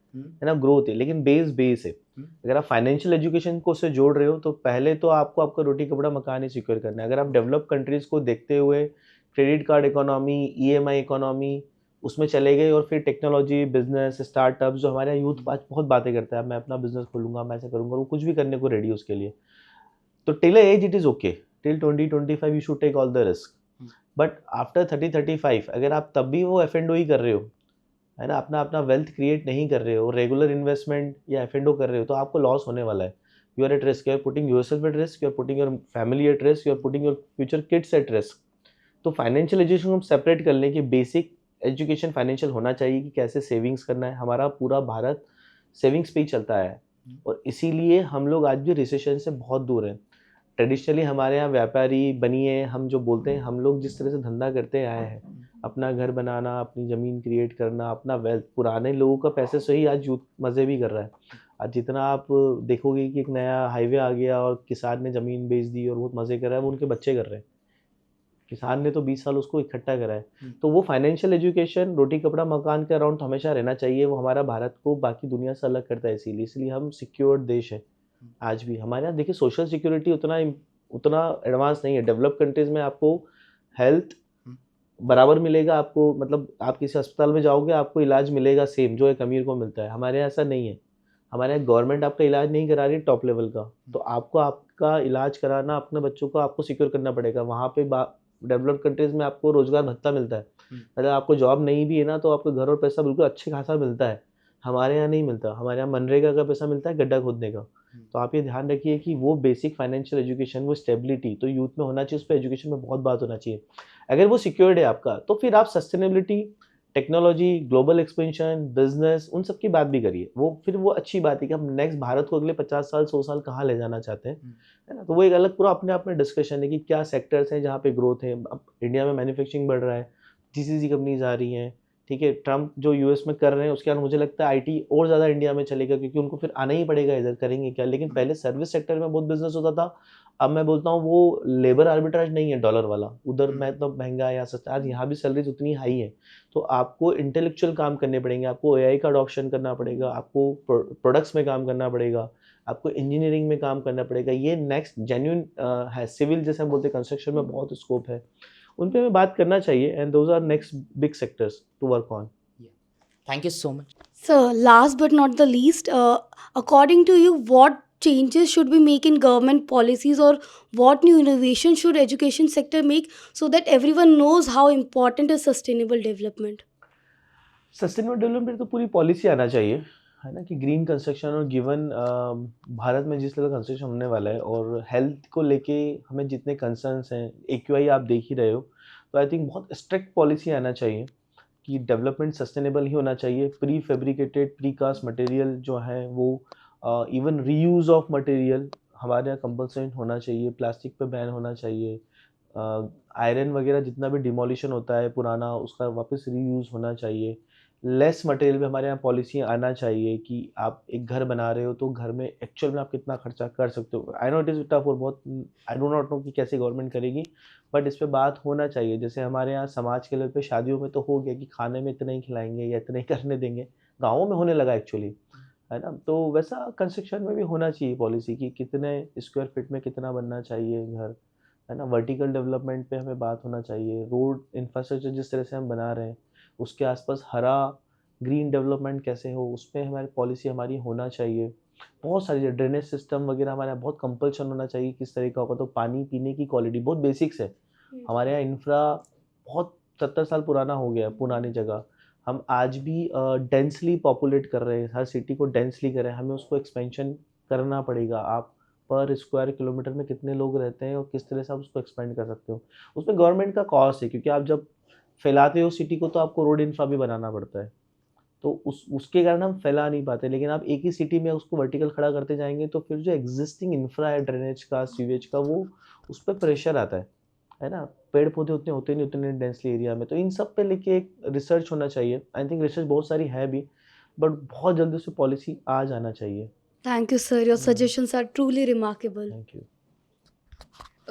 ना, ग्रोथ है, लेकिन बेस है। अगर आप फाइनेंशियल एजुकेशन को उससे जोड़ रहे हो, तो पहले तो आपको आपका रोटी कपड़ा मकान ही सिक्योर करना है। अगर आप डेवलप कंट्रीज़ को देखते हुए credit card economy, EMI economy उसमें चले गए, और फिर टेक्नोलॉजी, बिजनेस, स्टार्टअप्स, जो हमारे यूथ आज बहुत बातें करता है, मैं अपना बिजनेस खोलूंगा, मैं ऐसा करूंगा, वो कुछ भी करने को रेडी उसके लिए। तो till as it is okay, till 20-25 you should take all the risk. But after 30-35 अगर आप तब भी वो एफ ही कर रहे हो, है ना, अपना अपना वेल्थ क्रिएट नहीं कर रहे हो, रेगुलर इन्वेस्टमेंट या एफ कर रहे हो, तो आपको लॉस होने वाला है। You are at risk, you are putting yourself at risk, you are putting your family at risk, you are putting your future kids at risk. तो फाइनेंशियल एजुकेशन को हम सेपरेट कर लें कि बेसिक एजुकेशन फाइनेंशियल होना चाहिए कि कैसे सेविंग्स करना है। हमारा पूरा भारत सेविंग्स पे ही चलता है, और इसीलिए हम लोग आज भी रिसेशन से बहुत दूर हैं। ट्रेडिशनली हमारे यहाँ व्यापारी बनिए, हम जो बोलते हैं, हम लोग जिस तरह से धंधा करते आए हैं, अपना घर बनाना, अपनी ज़मीन क्रिएट करना, अपना वेल्थ, पुराने लोगों का पैसे से ही आज यूथ मज़े भी कर रहा है। आज जितना आप देखोगे कि एक नया हाईवे आ गया और किसान ने ज़मीन बेच दी और बहुत मज़े कर रहा है, वो उनके बच्चे कर रहे हैं। किसान ने तो 20 साल उसको इकट्ठा करा है। तो वो फाइनेंशियल एजुकेशन, रोटी कपड़ा मकान के अराउंड तो हमेशा रहना चाहिए। वो हमारा भारत को बाकी दुनिया से अलग करता है, इसीलिए हम सिक्योर्ड देश है। आज भी हमारे यहाँ देखिए सोशल सिक्योरिटी उतना एडवांस नहीं है। डेवलप कंट्रीज़ में आपको हेल्थ बराबर मिलेगा, आपको मतलब आप किसी अस्पताल में जाओगे आपको इलाज मिलेगा सेम जो एक अमीर को मिलता है। हमारे यहाँ ऐसा नहीं है। हमारे यहाँ गवर्नमेंट आपका इलाज नहीं करा रही टॉप लेवल का, तो आपको आपका इलाज कराना, अपने बच्चों को आपको सिक्योर करना पड़ेगा। वहाँ पे डेवलप्ड कंट्रीज़ में आपको रोजगार भत्ता मिलता है। अगर आपको जॉब नहीं भी है ना, तो आपको घर और पैसा बिल्कुल अच्छे खासा मिलता है। हमारे यहाँ नहीं मिलता। हमारे यहाँ मनरेगा का पैसा मिलता है गड्ढा खोदने का। तो आप ये ध्यान रखिए कि वो बेसिक फाइनेंशियल एजुकेशन, वो स्टेबिलिटी तो यूथ में होना चाहिए। उस पर एजुकेशन में बहुत बात होना चाहिए। अगर वो सिक्योर्ड है आपका, तो फिर आप sustainability, technology, global expansion, business, उन सब की बात भी करिए। वो अच्छी बात है कि हम नेक्स्ट भारत को अगले 50 साल 100 साल कहाँ ले जाना चाहते हैं, है ना। तो वो एक अलग पूरा अपने आप में डिस्कशन है कि क्या सेक्टर्स हैं जहाँ पे ग्रोथ है। अब इंडिया में मैन्युफैक्चरिंग बढ़ रहा है, जीसीसी कंपनीज आ रही हैं, ठीक है। ट्रम्प जो यूएस में कर रहे हैं उसके बाद मुझे लगता है आईटी और ज़्यादा इंडिया में चलेगा, क्योंकि उनको फिर आना ही पड़ेगा इधर, करेंगे क्या। लेकिन पहले सर्विस सेक्टर में बहुत बिजनेस होता था। अब मैं बोलता हूँ वो लेबर आर्बिट्राज नहीं है डॉलर वाला, उधर मैं तो महंगा या सस्ता, आज यहाँ भी सैलरीज उतनी हाई है। तो आपको इंटेलेक्चुअल काम करने पड़ेंगे, आपको एआई का अडॉप्शन करना पड़ेगा, आपको प्रोडक्ट्स में काम करना पड़ेगा, आपको इंजीनियरिंग में काम करना पड़ेगा। ये नेक्स्ट जेन्युइन है। सिविल जैसे हम बोलते हैं, कंस्ट्रक्शन में बहुत स्कोप है, उन पे हमें बात करना चाहिए। And those are next big sectors to work on. Thank you so much. So, last but not the least, according to you, what changes should we make in government policies, or what new innovation should education sector make so that everyone knows how important is sustainable development? Sustainable development तो पूरी policy आना चाहिए, है ना, कि green construction. और given Bharat में जिस लेवल कंस्ट्रक्शन होने वाला है और हेल्थ को लेके हमें जितने कंसर्न्स हैं, एक्यूआई आप देख ही रहे हो, तो आई थिंक बहुत स्ट्रिक्ट पॉलिसी आना चाहिए कि डेवलपमेंट सस्टेनेबल ही होना चाहिए। Prefabricated, precast material जो है वो, इवन रीयूज़ ऑफ मटेरियल हमारे यहाँ कंपल्सरी होना चाहिए। प्लास्टिक पे बैन होना चाहिए। आयरन वगैरह जितना भी डिमोलिशन होता है पुराना, उसका वापस रीयूज़ होना चाहिए। लेस मटेरियल में हमारे यहाँ पॉलिसी आना चाहिए कि आप एक घर बना रहे हो तो घर में एक्चुअल में आप कितना खर्चा कर सकते हो। I know it is tough और बहुत, आई डू नॉट नो कि कैसे गवर्नमेंट करेगी, बट इस पे बात होना चाहिए। जैसे हमारे यहाँ समाज के लेवल पे शादियों में तो हो गया कि खाने में इतना ही खिलाएँगे या इतना ही करने देंगे, गाँवों में होने लगा एक्चुअली, है ना? तो वैसा कंस्ट्रक्शन में भी होना चाहिए पॉलिसी कि कितने स्क्वायर फीट में कितना बनना चाहिए घर, है ना? वर्टिकल डेवलपमेंट पे हमें बात होना चाहिए। रोड इंफ्रास्ट्रक्चर जिस तरह से हम बना रहे हैं, उसके आसपास हरा ग्रीन डेवलपमेंट कैसे हो, उसपे हमारी पॉलिसी हमारी होना चाहिए। बहुत सारी ड्रेनेज सिस्टम वगैरह हमारे यहाँ बहुत कंपल्शन होना चाहिए, किस तरह का होगा तो पानी पीने की क्वालिटी बहुत बेसिक्स है। हमारे यहाँ इंफ्रा बहुत 70 साल पुराना हो गया है, पुरानी जगह। हम आज भी डेंसली पॉपुलेट कर रहे हैं, हर सिटी को डेंसली कर रहे हैं, हमें उसको एक्सपेंशन करना पड़ेगा। आप पर स्क्वायर किलोमीटर में कितने लोग रहते हैं और किस तरह से आप उसको एक्सपेंड कर सकते हो। उसमें गवर्नमेंट का कॉस्ट है, क्योंकि आप जब फैलाते हो सिटी को तो आपको रोड इंफ्रा भी बनाना पड़ता है। तो उसके कारण हम फैला नहीं पाते, लेकिन आप एक ही सिटी में उसको वर्टिकल खड़ा करते जाएँगे तो फिर जो एक्जिस्टिंग इंफ्रा है ड्रेनेज का, सीवेज का, वो उस पे प्रेशर आता है ना? पेड़-पौधे उतने होते नहीं उतने डेंसली एरिया में, तो इन सब पे लेके एक रिसर्च होना चाहिए। आई थिंक रिसर्च बहुत सारी है भी, बट बहुत जल्दी उसपे पॉलिसी आ जाना चाहिए। थैंक यू सर, योर हुँ। Suggestions are truly remarkable. Thank you.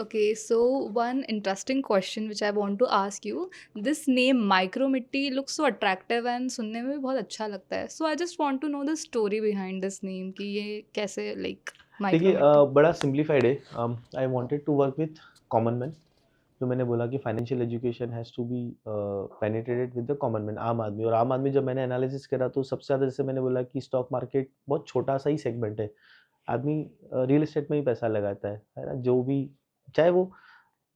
Okay, so one interesting question which I want to ask you, this name Micro Mitti looks so attractive and सुनने में भी बहुत अच्छा लगता है. So I just want to know the story behind this name कि ये कैसे like Micro देखिए Mitti. बड़ा सिम्प्लीफाइड है। I wanted to work with common man, जो मैंने बोला कि financial education has to be penetrated with the common man, आम आदमी। और आम आदमी जब मैंने एनालिसिस करा तो सबसे ज़्यादा, जैसे मैंने बोला कि स्टॉक मार्केट बहुत छोटा सा ही सेगमेंट है। आदमी रियल एस्टेट में ही पैसा लगाता है ना? जो भी, चाहे वो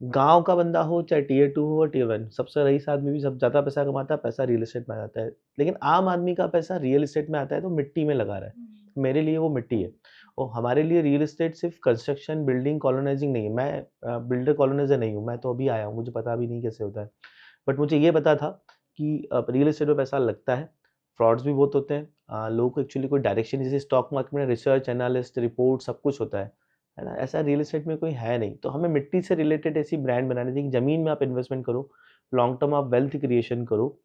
गाँव का बंदा हो, चाहे टियर 2 हो और टियर 1, सबसे रईस आदमी भी सब ज़्यादा पैसा कमाता है, पैसा रियल एस्टेट में आ जाता है। लेकिन आम आदमी का पैसा रियल एस्टेट में आता है तो मिट्टी में लगा रहा है। मेरे लिए वो मिट्टी है। और हमारे लिए रियल एस्टेट सिर्फ़ कंस्ट्रक्शन, बिल्डिंग, कॉलोनाइज़िंग नहीं है। मैं बिल्डर कॉलोनाइज़र नहीं हूँ, मैं तो अभी आया हूँ, मुझे पता भी नहीं कैसे होता है। बट मुझे ये पता था कि रियल एस्टेट में पैसा लगता है, फ्रॉड्स भी बहुत होते हैं। लोगों को एक्चुअली कोई डायरेक्शन, जैसे स्टॉक मार्केट में रिसर्च, एनालिस्ट, रिपोर्ट सब कुछ होता है ना? ऐसा रियल एस्टेट में कोई है नहीं। तो हमें मिट्टी से रिलेटेड ऐसी ब्रांड बनानी थी कि ज़मीन में आप इन्वेस्टमेंट करो, लॉन्ग टर्म आप वेल्थ क्रिएशन करो।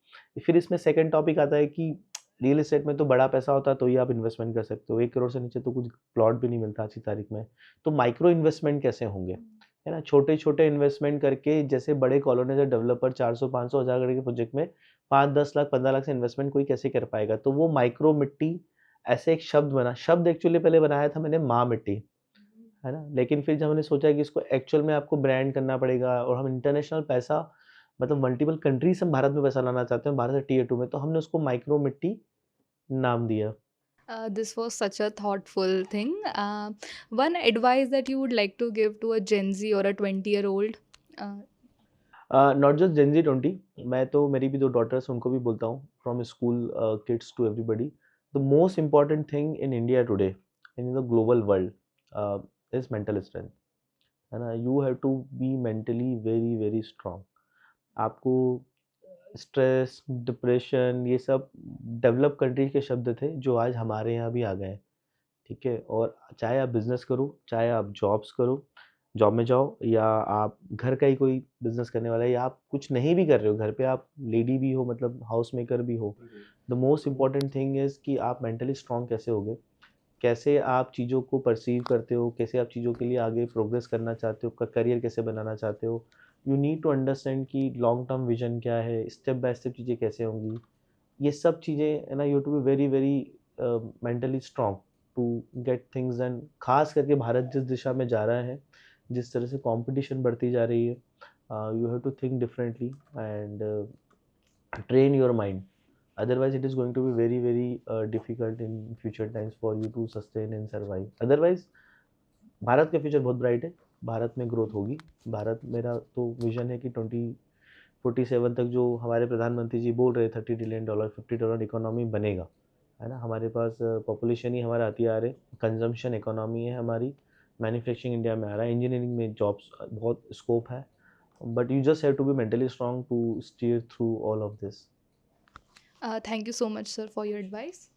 फिर इसमें सेकंड टॉपिक आता है कि रियल एस्टेट में तो बड़ा पैसा होता है तो ही आप इन्वेस्टमेंट कर सकते हो। 1 करोड़ से नीचे तो कुछ प्लॉट भी नहीं मिलता आज की तारीख में। तो माइक्रो इन्वेस्टमेंट कैसे होंगे? है ना? छोटे-छोटे इन्वेस्टमेंट करके, जैसे बड़े कॉलोनाइज़र डेवलपर 400, 500, 1000 करोड़ के प्रोजेक्ट में 5, 10 लाख, 15 लाख से इन्वेस्टमेंट कोई कैसे कर पाएगा? तो वो माइक्रो मिट्टी ऐसे एक शब्द बना। शब्द एक्चुअली पहले बनाया था मैंने माँ मिट्टी, है ना? लेकिन फिर जब हमने सोचा कि इसको एक्चुअल में आपको ब्रांड करना पड़ेगा और हम इंटरनेशनल पैसा, मतलब मल्टीपल कंट्रीज़ हम भारत में पैसा लाना चाहते हैं, भारत से टियर 2 में, तो हमने उसको माइक्रो मिट्टी नाम दिया। This was such a thoughtful thing. One advice that you would like to give to a Gen Z or a 20-year-old. Uh, not just Gen Z 20, मैं तो, मेरी भी 2 डॉटर्स उनको भी बोलता हूँ, from school kids to everybody. The most important thing in India today, in the global world, is mental strength, है ना? You have to be mentally very, very strong. आपको स्ट्रेस, डिप्रेशन, ये सब डेवलप्ड कंट्री के शब्द थे जो आज हमारे यहाँ भी आ गए हैं, ठीक है? और चाहे आप बिज़नेस करो, चाहे आप जॉब्स करो, जॉब में जाओ, या आप घर का ही कोई बिज़नेस करने वाला है, या आप कुछ नहीं भी कर रहे हो, घर पे आप लेडी भी हो, मतलब हाउस मेकर भी हो, the most important thing is कि आप मेंटली स्ट्रॉन्ग कैसे होगे, कैसे आप चीज़ों को परसीव करते हो, कैसे आप चीज़ों के लिए आगे प्रोग्रेस करना चाहते हो, करियर कैसे बनाना चाहते हो। यू नीड टू अंडरस्टैंड कि लॉन्ग टर्म विज़न क्या है, स्टेप बाय स्टेप चीज़ें कैसे होंगी। ये सब चीज़ें, है ना? You have to be very, very mentally strong to get things done. ख़ास करके भारत जिस दिशा में जा रहा है, जिस तरह से कॉम्पिटिशन बढ़ती जा रही है, you have to think differently and train your mind, otherwise it is going to be very, very difficult in future times for you to sustain and survive. Otherwise Bharat का फ्यूचर बहुत ब्राइट है, भारत में growth होगी। भारत, मेरा तो vision है कि 2047 तक जो हमारे प्रधानमंत्री जी बोल रहे, $30 ट्रिलियन, $50 इकोनॉमी बनेगा, है ना? हमारे पास पॉपुलेशन ही हमारा हथियार है, कंजम्पशन इकोनॉमी है हमारी, मैन्युफैक्चरिंग इंडिया में आ रहा है, इंजीनियरिंग में जॉब्स बहुत स्कोप है, but you just have to be mentally strong to steer through all of this. thank you so much, sir, for your advice.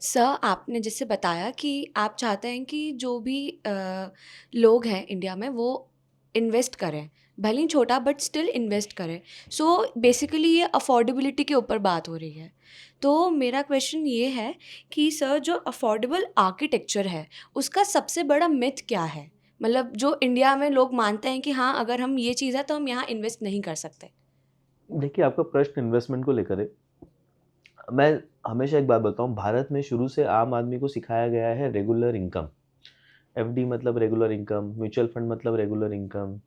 Sir, आपने जैसे बताया कि आप चाहते हैं कि जो भी लोग हैं इंडिया में वो इन्वेस्ट करें, भले ही छोटा बट स्टिल इन्वेस्ट करें। सो बेसिकली ये अफोर्डेबिलिटी के ऊपर बात हो रही है। तो मेरा क्वेश्चन ये है कि सर जो अफोर्डेबल आर्किटेक्चर है उसका सबसे बड़ा मिथ क्या है? मतलब जो इंडिया में लोग मानते हैं कि हाँ अगर हम ये चीज़ है तो हम यहाँ इन्वेस्ट नहीं कर सकते। देखिए, आपका प्रश्न इन्वेस्टमेंट को लेकर है। मैं हमेशा एक बात बताऊँ, भारत में शुरू से आम आदमी को सिखाया गया है रेगुलर इनकम। एफडी मतलब रेगुलर इनकम, म्यूचुअल फंड मतलब रेगुलर इनकम,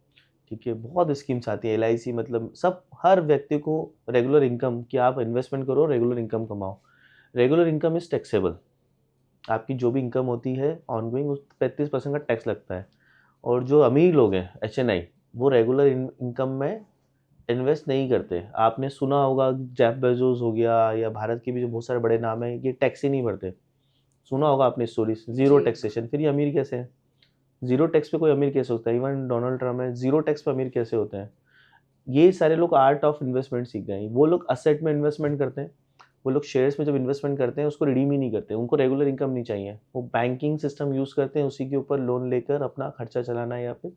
ठीक है? बहुत स्कीम्स आती है, एलआईसी मतलब सब, हर व्यक्ति को रेगुलर इनकम कि आप इन्वेस्टमेंट करो, रेगुलर इनकम कमाओ। Regular income is taxable. आपकी जो भी इनकम होती है ऑनगोइंग, उस 35% का टैक्स लगता है। और जो अमीर लोग हैं, एचएनआई, वो रेगुलर इनकम में इन्वेस्ट नहीं करते। आपने सुना होगा जेफ बेजोस हो गया, या भारत के भी जो बहुत सारे बड़े नाम हैं, ये टैक्स ही नहीं भरते। सुना होगा आपने स्टोरी, ज़ीरो जी। टैक्सेशन। फिर ये अमीर कैसे हैं? ज़ीरो टैक्स पे कोई अमीर कैसे होता है? इवन डोनाल्ड ट्रम्प है, ज़ीरो टैक्स पे अमीर कैसे होते हैं? ये सारे लोग आर्ट ऑफ इन्वेस्टमेंट सीख गए हैं। वो लोग असेट में इन्वेस्टमेंट करते हैं, वो लोग शेयर्स में जब इन्वेस्टमेंट करते हैं उसको रिडीम ही नहीं करते, उनको रेगुलर इनकम नहीं चाहिए। वो बैंकिंग सिस्टम यूज़ करते हैं, उसी के ऊपर लोन लेकर अपना खर्चा चलाना, या फिर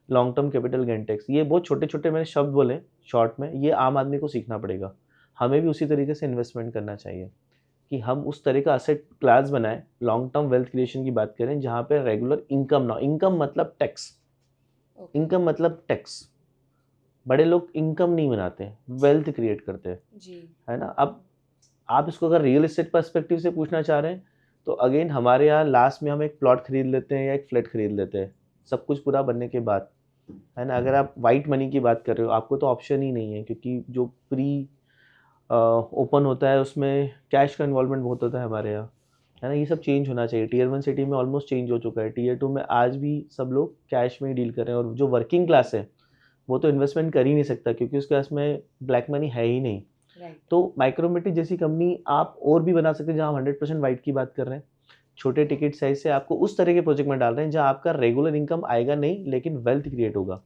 long term capital gain tax. ये बहुत छोटे-छोटे मैंने शब्द बोले शॉर्ट में, ये आम आदमी को सीखना पड़ेगा। हमें भी उसी तरीके से इन्वेस्टमेंट करना चाहिए कि हम उस तरह का असेट क्लास बनाएँ, लॉन्ग टर्म वेल्थ क्रिएशन की बात करें, जहाँ पे रेगुलर इनकम ना हो। इनकम मतलब टैक्स, इनकम मतलब टैक्स। बड़े लोग इनकम नहीं बनाते, वेल्थ क्रिएट करते हैं, जी। है ना? अब आप इसको अगर रियल एस्टेट पर्सपेक्टिव से पूछना चाह रहे हैं, तो अगेन हमारे यहाँ लास्ट में हम एक प्लॉट खरीद लेते हैं या एक फ्लैट खरीद लेते हैं, सब कुछ पूरा बनने के बाद, है ना? अगर आप वाइट मनी की बात कर रहे हो, आपको तो ऑप्शन ही नहीं है, क्योंकि जो प्री ओपन होता है उसमें कैश का इन्वॉल्वमेंट बहुत होता है हमारे यहाँ, है ना? ये सब चेंज होना चाहिए। टियर 1 सिटी में ऑलमोस्ट चेंज हो चुका है। टियर 2 में आज भी सब लोग कैश में ही डील कर रहे हैं, और जो वर्किंग क्लास है वो तो इन्वेस्टमेंट कर ही नहीं सकता, क्योंकि उसके पास में ब्लैक मनी है ही नहीं। राइट। तो माइक्रोमेटिक जैसी कंपनी आप और भी बना सकते हैं, जहाँ हम 100% वाइट की बात कर रहे हैं। छोटे टिकट साइज से आपको उस तरह के प्रोजेक्ट में डाल रहे हैं जहाँ आपका रेगुलर इनकम आएगा नहीं, लेकिन वेल्थ क्रिएट होगा,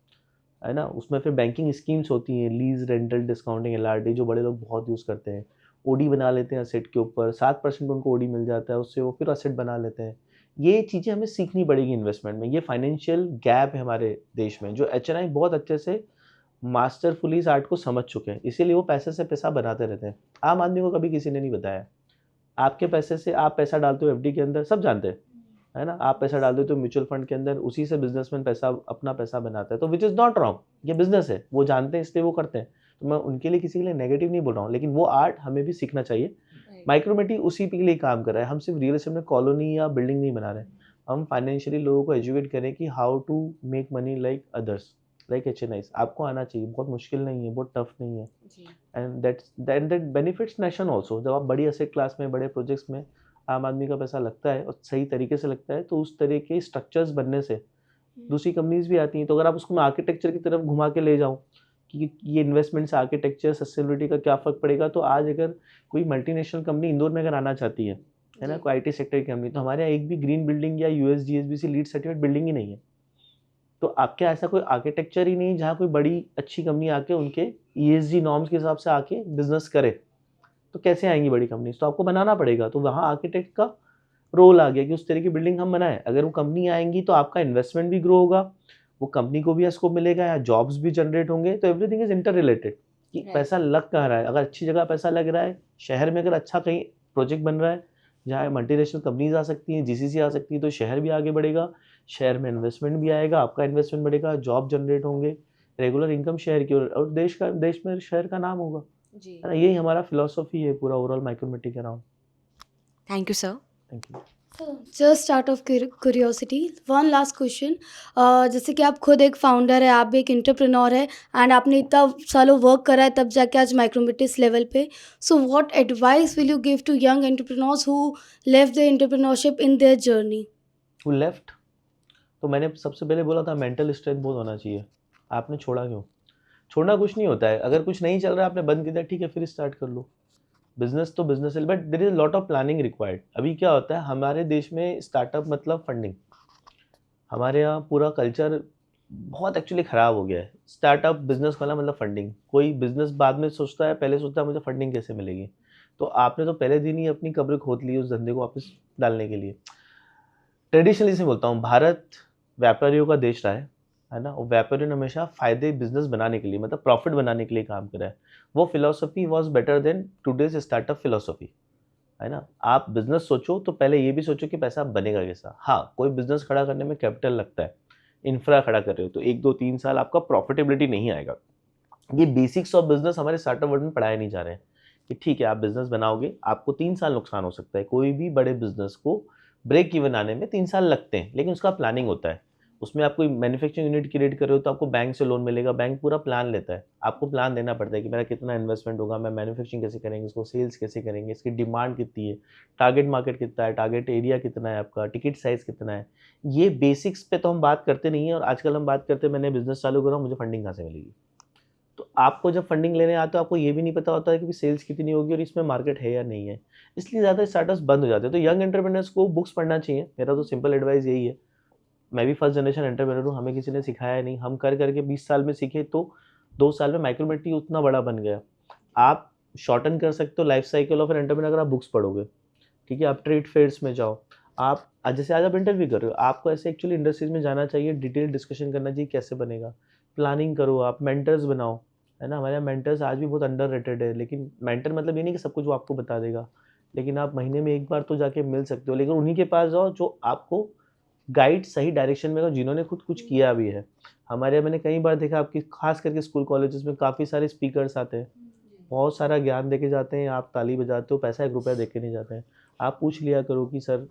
है ना? उसमें फिर बैंकिंग स्कीम्स होती हैं, लीज, रेंटल, डिस्काउंटिंग, एलआरडी, जो बड़े लोग बहुत यूज़ करते हैं। ओडी बना लेते हैं असेट के ऊपर, 7% उनको ओडी मिल जाता है, उससे वो फिर असेट बना लेते हैं। ये चीज़ें हमें सीखनी पड़ेगी इन्वेस्टमेंट में। ये फाइनेंशियल गैप है हमारे देश में, जो एचएनआई बहुत अच्छे से मास्टरफुली इस आर्ट को समझ चुके हैं, इसीलिए वो पैसे से पैसा बनाते रहते हैं। आम आदमी को कभी किसी ने नहीं बताया। आपके पैसे से आप पैसा डालते हो एफडी के अंदर, सब जानते हैं, है ना? आप पैसा डाल देते हो म्यूचुअल फंड के अंदर, उसी से बिजनेसमैन पैसा, अपना पैसा बनाता है। तो विच इज़ नॉट रॉन्ग, ये बिजनेस है, वो जानते हैं इसलिए वो करते हैं। तो मैं उनके लिए, किसी के लिए नेगेटिव नहीं बोल रहा हूँ, लेकिन वो आर्ट हमें भी सीखना चाहिए। माइक्रोमेटी उसी के लिए काम कर रहा है। हम सिर्फ रियल एस्टेट में कॉलोनी या बिल्डिंग नहीं बना रहे हैं, हम फाइनेंशियली लोगों को एजुकेट करें कि how to make money like others, like HNIs. आपको आना चाहिए, बहुत मुश्किल नहीं है, बहुत टफ नहीं है, जी। And that benefits nation also. जब आप बड़ी एसेट क्लास में, बड़े प्रोजेक्ट्स में आम आदमी का पैसा लगता है और सही तरीके से लगता है, तो उस तरह के स्ट्रक्चर्स बनने से दूसरी कंपनीज भी आती हैं। तो अगर आप उसको मैं आर्किटेक्चर की तरफ घुमा के ले जाऊँ कि ये इन्वेस्टमेंट से आर्किटेक्चर, सस्टेनेबिलिटी का क्या फ़र्क पड़ेगा, तो आज अगर कोई मल्टीनेशनल कंपनी इंदौर में अगर आना चाहती है ना, कोई आईटी सेक्टर की कंपनी, तो हमारे यहाँ एक भी ग्रीन बिल्डिंग या यूएसजीएसबी लीड सर्टिफाइड बिल्डिंग ही नहीं है। तो आपके ऐसा कोई आर्किटेक्चर ही नहीं जहाँ कोई बड़ी अच्छी कंपनी आके उनके ईएसजी नॉर्म्स के हिसाब से आके बिजनेस करे, तो कैसे आएंगी बड़ी कंपनीज? तो आपको बनाना पड़ेगा। तो वहाँ आर्किटेक्ट का रोल आ गया कि उस तरह की बिल्डिंग हम बनाएं। अगर वो कंपनी आएंगी तो आपका इन्वेस्टमेंट भी ग्रो होगा, वो कंपनी को भी स्कोप मिलेगा, या जॉब्स भी जनरेट होंगे। तो एवरीथिंग इज इंटर रिलेटेड कि Right. पैसा लग कहाँ रहा है। अगर अच्छी जगह पैसा लग रहा है, शहर में अगर अच्छा कहीं प्रोजेक्ट बन रहा है जहाँ मल्टीनेशनल कंपनीज आ सकती हैं, जीसीसी आ सकती है, तो शहर भी आगे बढ़ेगा, शहर में इन्वेस्टमेंट भी आएगा, आपका इन्वेस्टमेंट बढ़ेगा, जॉब जनरेट होंगे, रेगुलर इनकम शहर की, और देश में शहर का नाम होगा, जी। है ना? यही हमारा फिलॉसफी है पूरा ओवरऑल माइक्रोमेटिक around. Thank you sir. Thank you. Just out of curiosity, one last question. जैसे कि आप खुद एक फाउंडर है, आप भी एक एंटरप्रेन्योर है, एंड आपने इतना सालों वर्क करा है तब जाके आज माइक्रोमेटिस लेवल पे। So what advice will you give to young entrepreneurs who left the entrepreneurship in their journey? वो लेफ्ट, तो मैंने सबसे पहले बोला था मेंटल स्ट्रेंथ बहुत होना चाहिए। आपने छोड़ा क्यों? छोड़ना कुछ नहीं होता है। अगर कुछ नहीं चल रहा है, आपने बंद कर दिया, ठीक है, फिर स्टार्ट कर लो। बिजनेस तो बिजनेस है, but there is lot of planning required. अभी क्या होता है हमारे देश में, स्टार्टअप मतलब फंडिंग। हमारे यहाँ पूरा कल्चर बहुत एक्चुअली ख़राब हो गया है। स्टार्टअप बिजनेस वाला मतलब फंडिंग। कोई बिजनेस बाद में सोचता है, पहले सोचता है मुझे फंडिंग कैसे मिलेगी। तो आपने तो पहले दिन ही अपनी कब्र खोद ली उस धंधे को वापस डालने के लिए। ट्रेडिशनली से बोलता हूँ, भारत व्यापारियों का देश रहा है, है ना, और व्यापारी ने हमेशा फ़ायदे बिज़नेस बनाने के लिए, मतलब प्रॉफिट बनाने के लिए काम करा है। वो philosophy was better than today's startup philosophy, है ना? आप बिज़नेस सोचो तो पहले ये भी सोचो कि पैसा बनेगा कैसा? हाँ, कोई बिज़नेस खड़ा करने में कैपिटल लगता है, इंफ्रा खड़ा कर रहे हो तो 1, 2, 3 साल आपका प्रॉफिटेबिलिटी नहीं आएगा। ये बेसिक्स ऑफ बिज़नेस हमारे स्टार्टअप वर्ल्ड में पढ़ाए नहीं जा रहे हैं कि ठीक है, आप बिज़नेस बनाओगे, आपको 3 साल नुकसान हो सकता है। कोई भी बड़े बिज़नेस को ब्रेक इवन आने में 3 साल लगते हैं, लेकिन उसका प्लानिंग होता है। उसमें आप कोई मैन्युफैक्चरिंग यूनिट क्रिएट कर रहे हो तो आपको बैंक से लोन मिलेगा, बैंक पूरा प्लान लेता है। आपको प्लान देना पड़ता है कि मेरा कितना इन्वेस्टमेंट होगा, मैं मैन्युफैक्चरिंग कैसे करेंगे, इसको सेल्स कैसे करेंगे, इसकी डिमांड कितनी है, टारगेट मार्केट कितना है, टारगेट एरिया कितना है आपका, टिकट साइज़ कितना है। ये बेसिक्स पे तो हम बात करते नहीं हैं और आजकल हम बात करते हैं मैंने बिज़नेस चालू करा, मुझे फंडिंग कहाँ से मिलेगी? तो आपको जब फंडिंग लेने आते हो आपको ये भी नहीं पता होता है कि सेल्स कितनी होगी और इसमें मार्केट है या नहीं है। इसलिए ज़्यादा स्टार्टअप्स बंद हो जाते हैं। तो यंग एंटरप्रेन्योर्स को बुक्स पढ़ना चाहिए। मेरा तो सिंपल एडवाइस यही है। मैं भी फर्स्ट जनरेशन एंटरप्रेन्योर हूँ, हमें किसी ने सिखाया नहीं। हम कर करके 20 साल में सीखे तो 2 साल में माइक्रोमेट्री उतना बड़ा बन गया। आप शॉर्टन कर सकते हो life cycle of an entrepreneur अगर आप बुक्स पढ़ोगे। ठीक है, आप ट्रेड फेयर्स में जाओ। आप जैसे आज आप इंटरव्यू कर रहे हो, आपको ऐसे एक्चुअली इंडस्ट्रीज में जाना चाहिए, डिटेल डिस्कशन करना चाहिए कैसे बनेगा। प्लानिंग करो, आप मेंटर्स बनाओ, है ना? हमारे यहाँ मेंटर्स आज भी बहुत अंडररेटेड है, लेकिन मेंटर मतलब ये नहीं कि सब कुछ वो आपको बता देगा, लेकिन आप महीने में 1 बार तो जाके मिल सकते हो। लेकिन उन्हीं के पास जाओ जो आपको गाइड सही डायरेक्शन में हो, जिन्होंने खुद कुछ किया भी है। हमारे यहाँ मैंने कई बार देखा आपकी खास करके स्कूल कॉलेजेस में काफ़ी सारे स्पीकर्स आते हैं, बहुत सारा ज्ञान देके जाते हैं, आप ताली बजाते हो, पैसा 1 रुपया देके नहीं जाते हैं। आप पूछ लिया करो कि सर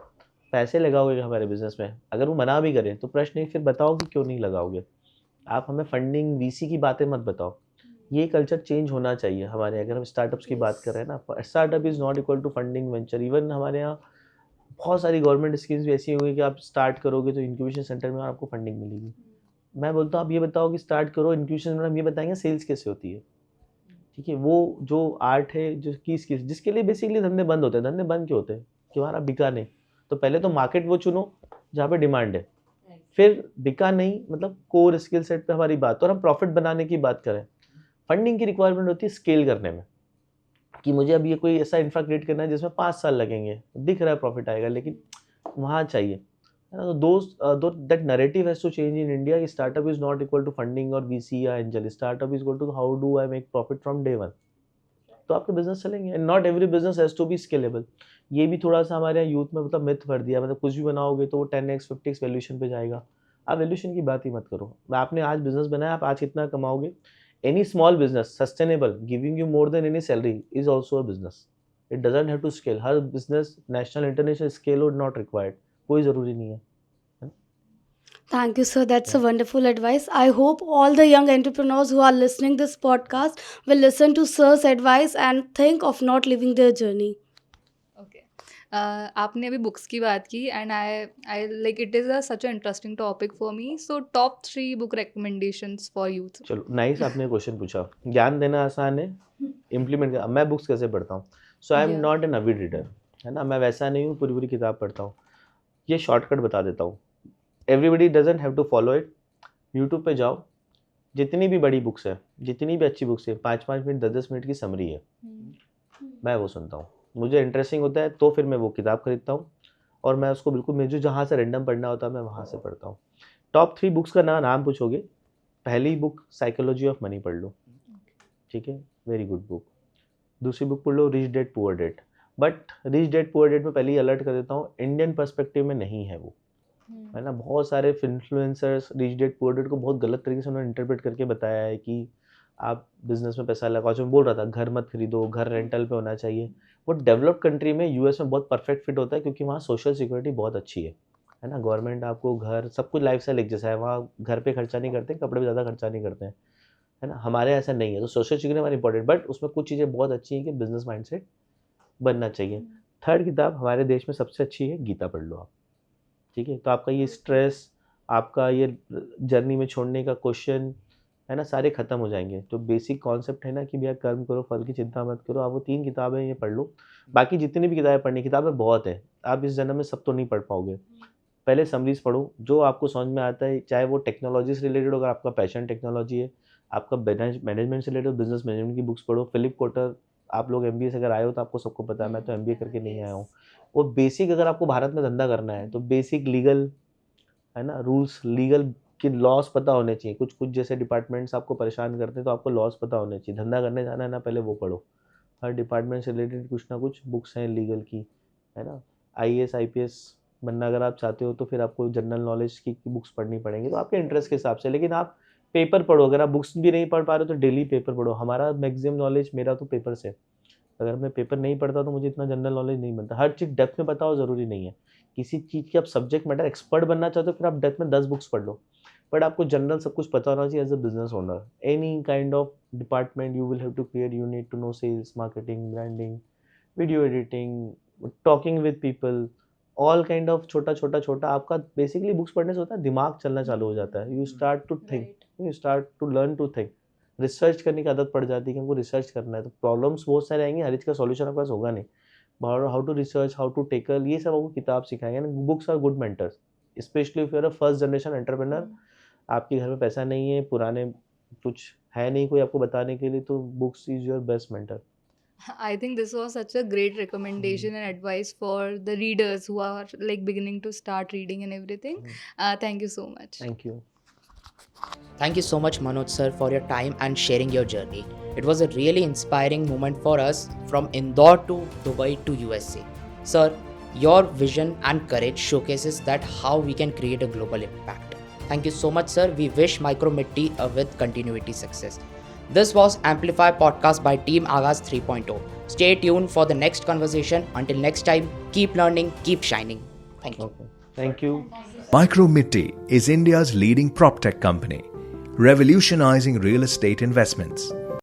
पैसे लगाओगे हमारे बिज़नेस में? अगर वो मना भी करें तो प्रश्न है फिर बताओ कि क्यों नहीं लगाओगे? आप हमें फंडिंग, वीसी की बातें मत बताओ। ये कल्चर चेंज होना चाहिए हमारे यहाँ। अगर हम स्टार्टअप्स की बात कर रहे हैं ना, startup is not equal to funding venture. Even हमारे यहाँ बहुत सारी गवर्नमेंट स्कीम्स भी ऐसी होंगी कि आप स्टार्ट करोगे तो इंक्यूबेशन सेंटर में आपको फंडिंग मिलेगी। मैं बोलता हूँ आप ये बताओ कि स्टार्ट करो, इंक्यूबेशन में हम ये बताएँगे सेल्स कैसे होती है। ठीक है, वो जो आर्ट है जो किस जिसके लिए बेसिकली धंधे बंद होते हैं। धंधे बंद क्यों होते हैं? कि हमारा बिका नहीं। तो पहले तो मार्केट वो चुनो जहाँ पे डिमांड है, फिर बिका नहीं मतलब कोर स्किल सेट पे हमारी बात, और हम प्रॉफिट बनाने की बात करें। फंडिंग की रिक्वायरमेंट होती है स्केल करने में, कि मुझे अब ये कोई ऐसा इंफ्रा क्रिएट करना है जिसमें 5 साल लगेंगे, दिख रहा है प्रॉफिट आएगा, लेकिन वहाँ चाहिए, है ना? तो दो that narrative has to change in India कि startup is not equal to funding और वीसी या angel. Startup is equal to how do I make profit from day one. तो आपके बिजनेस चलेंगे। And not every business has to be scalable. ये भी थोड़ा सा हमारे यहाँ यूथ में मतलब मिथ भर दिया, मतलब कुछ भी बनाओगे तो वो 10x 50x वैल्यूएशन पे जाएगा। आप वैल्यूएशन की बात ही मत करो। आपने आज बिजनेस बनाया, आप आज कितना कमाओगे? Any small business sustainable giving you more than any salary is also a business. It doesn't have to scale. हर बिजनेस नेशनल इंटरनेशनल स्केल और नॉट रिक्वायर्ड, कोई ज़रूरी नहीं है। Thank you, sir. That's a wonderful advice. I hope all the young entrepreneurs who are listening this podcast will listen to sir's advice and think of not leaving their journey. Okay आपने अभी books की बात की and I like it is such a interesting topic for me so top 3 book recommendations for youth चलो nice, आपने question पूछा। ज्ञान देना आसान है, इम्प्लीमेंट करना। मैं बुक्स कैसे पढ़ता हूँ? So I am Yeah. Not an avid reader, है ना? मैं वैसा नहीं हूँ पूरी पूरी किताब पढ़ता हूँ। ये शॉर्टकट बता देता हूँ। Everybody doesn't have to follow it. YouTube पे जाओ, जितनी भी बड़ी बुक्स है, जितनी भी अच्छी बुक्स है, 5-5 मिनट 10-10 मिनट की समरी है, मैं वो सुनता हूँ। मुझे इंटरेस्टिंग होता है तो फिर मैं वो किताब खरीदता हूँ और मैं उसको बिल्कुल मुझे जहाँ से रैंडम पढ़ना होता है मैं वहाँ से पढ़ता हूँ। टॉप 3 बुक्स का नाम पूछोगे, पहली बुक साइकोलॉजी ऑफ मनी पढ़ लो, ठीक है, वेरी गुड बुक। दूसरी बुक पढ़ लो rich dad poor dad. But rich dad poor dad में पहले ही अलर्ट कर देता हूँ, इंडियन पर्सपेक्टिव में नहीं है वो, है ना? बहुत सारे influencers rich dad poor dad को बहुत गलत तरीके से उन्होंने इंटरप्रेट करके बताया है कि आप बिजनेस में पैसा लगाओ। जो मैं बोल रहा था घर मत खरीदो, घर रेंटल पे होना चाहिए। वो डेवलप्ड कंट्री में यूएस में बहुत परफेक्ट फिट होता है क्योंकि वहाँ सोशल सिक्योरिटी बहुत अच्छी है ना? गवर्नमेंट आपको घर सब कुछ लाइफ स्टाइल एक जैसा है, वहाँ घर पे खर्चा नहीं करते, कपड़े पे ज़्यादा खर्चा नहीं करते हैं, है ना? हमारे ऐसा नहीं है। तो सोशल सिक्योरिटी हमारी इंपॉर्टेंट, बट उसमें कुछ चीज़ें बहुत अच्छी हैं कि बिजनेस माइंडसेट बनना चाहिए। थर्ड किताब हमारे देश में सबसे अच्छी है, गीता पढ़ लो आप, ठीक है? तो आपका ये स्ट्रेस, आपका ये जर्नी में छोड़ने का क्वेश्चन, है ना, सारे ख़त्म हो जाएंगे। तो बेसिक कॉन्सेप्ट है ना कि भैया कर्म करो फल की चिंता मत करो। आप वो 3 किताबें ये पढ़ लो। बाकी जितनी भी किताबें पढ़नी, किताबें बहुत है, आप इस जन्म में सब तो नहीं पढ़ पाओगे। पहले समरीज़ पढ़ो, जो आपको समझ में आता है, चाहे वो टेक्नोलॉजी से रिलेटेड हो, अगर आपका पैशन टेक्नोलॉजी है, आपका मैनेजमेंट से रिलेटेड बिजनेस मैनेजमेंट की बुक्स पढ़ो। फिलिप कोटर, आप लोग एमबीए से अगर आए हो तो आपको सबको पता है, मैं तो एमबीए करके नहीं आया हूँ। वो बेसिक, अगर आपको भारत में धंधा करना है तो बेसिक लीगल, है ना, रूल्स, लीगल कि लॉस पता होने चाहिए, कुछ कुछ जैसे डिपार्टमेंट्स आपको परेशान करते हैं तो आपको लॉस पता होने चाहिए। धंधा करने जाना है ना, पहले वो पढ़ो, हर डिपार्टमेंट से रिलेटेड कुछ ना कुछ बुक्स हैं लीगल की, है ना। IAS IPS बनना अगर आप चाहते हो तो फिर आपको जनरल नॉलेज की बुक्स पढ़नी पड़ेंगी, तो आपके इंटरेस्ट के हिसाब से। लेकिन आप पेपर पढ़ो, अगर आप बुक्स भी नहीं पढ़ पा रहे हो तो डेली पेपर पढ़ो। हमारा मैक्सिमम नॉलेज मेरा तो पेपर से, अगर मैं पेपर नहीं पढ़ता तो मुझे इतना जनरल नॉलेज नहीं बनता। हर चीज़ डेप्थ में पता हो ज़रूरी नहीं है। किसी चीज़ की आप सब्जेक्ट मैटर एक्सपर्ट बनना चाहते हो फिर आप डेप्थ में 10 बुक्स पढ़ लो, बट आपको जनरल सब कुछ पता होना चाहिए। As a business owner, any kind of department you will have to clear, you need to know sales, marketing, branding, video editing, talking with people, all kind of छोटा आपका basically books पढ़ने से होता है दिमाग चलना चालू हो जाता है। You start to think, you start to learn to think, research करने की आदत पड़ जाती है कि हमको रिसर्च करना है। तो प्रॉब्लम्स बहुत सारे आएंगे, हर चीज़ का सॉल्यूशन आपके पास होगा नहीं। How to research, how to tackle, ये सब आपको किताब सिखाएंगे। Books are good mentors, specially if you are a first generation entrepreneur. आपके घर में पैसा नहीं है, पुराने कुछ है नहीं कोई आपको बताने के लिए, तो books is your best mentor. I think this was such a great recommendation and advice for the readers who are like beginning to start reading and everything. Thank you so much. Thank you. Thank you so much, Manoj sir, for your time and sharing your journey. It was a really inspiring moment for us, from Indore to Dubai to USA. Sir, your vision and courage showcases that how we can create a global impact. Thank you so much, sir. We wish Micromitti with continuity success. This was Amplify Podcast by Team Aagaz 3.0. Stay tuned for the next conversation. Until next time, keep learning, keep shining. Thank you. Thank you. Micromitti is India's leading PropTech company, revolutionizing real estate investments.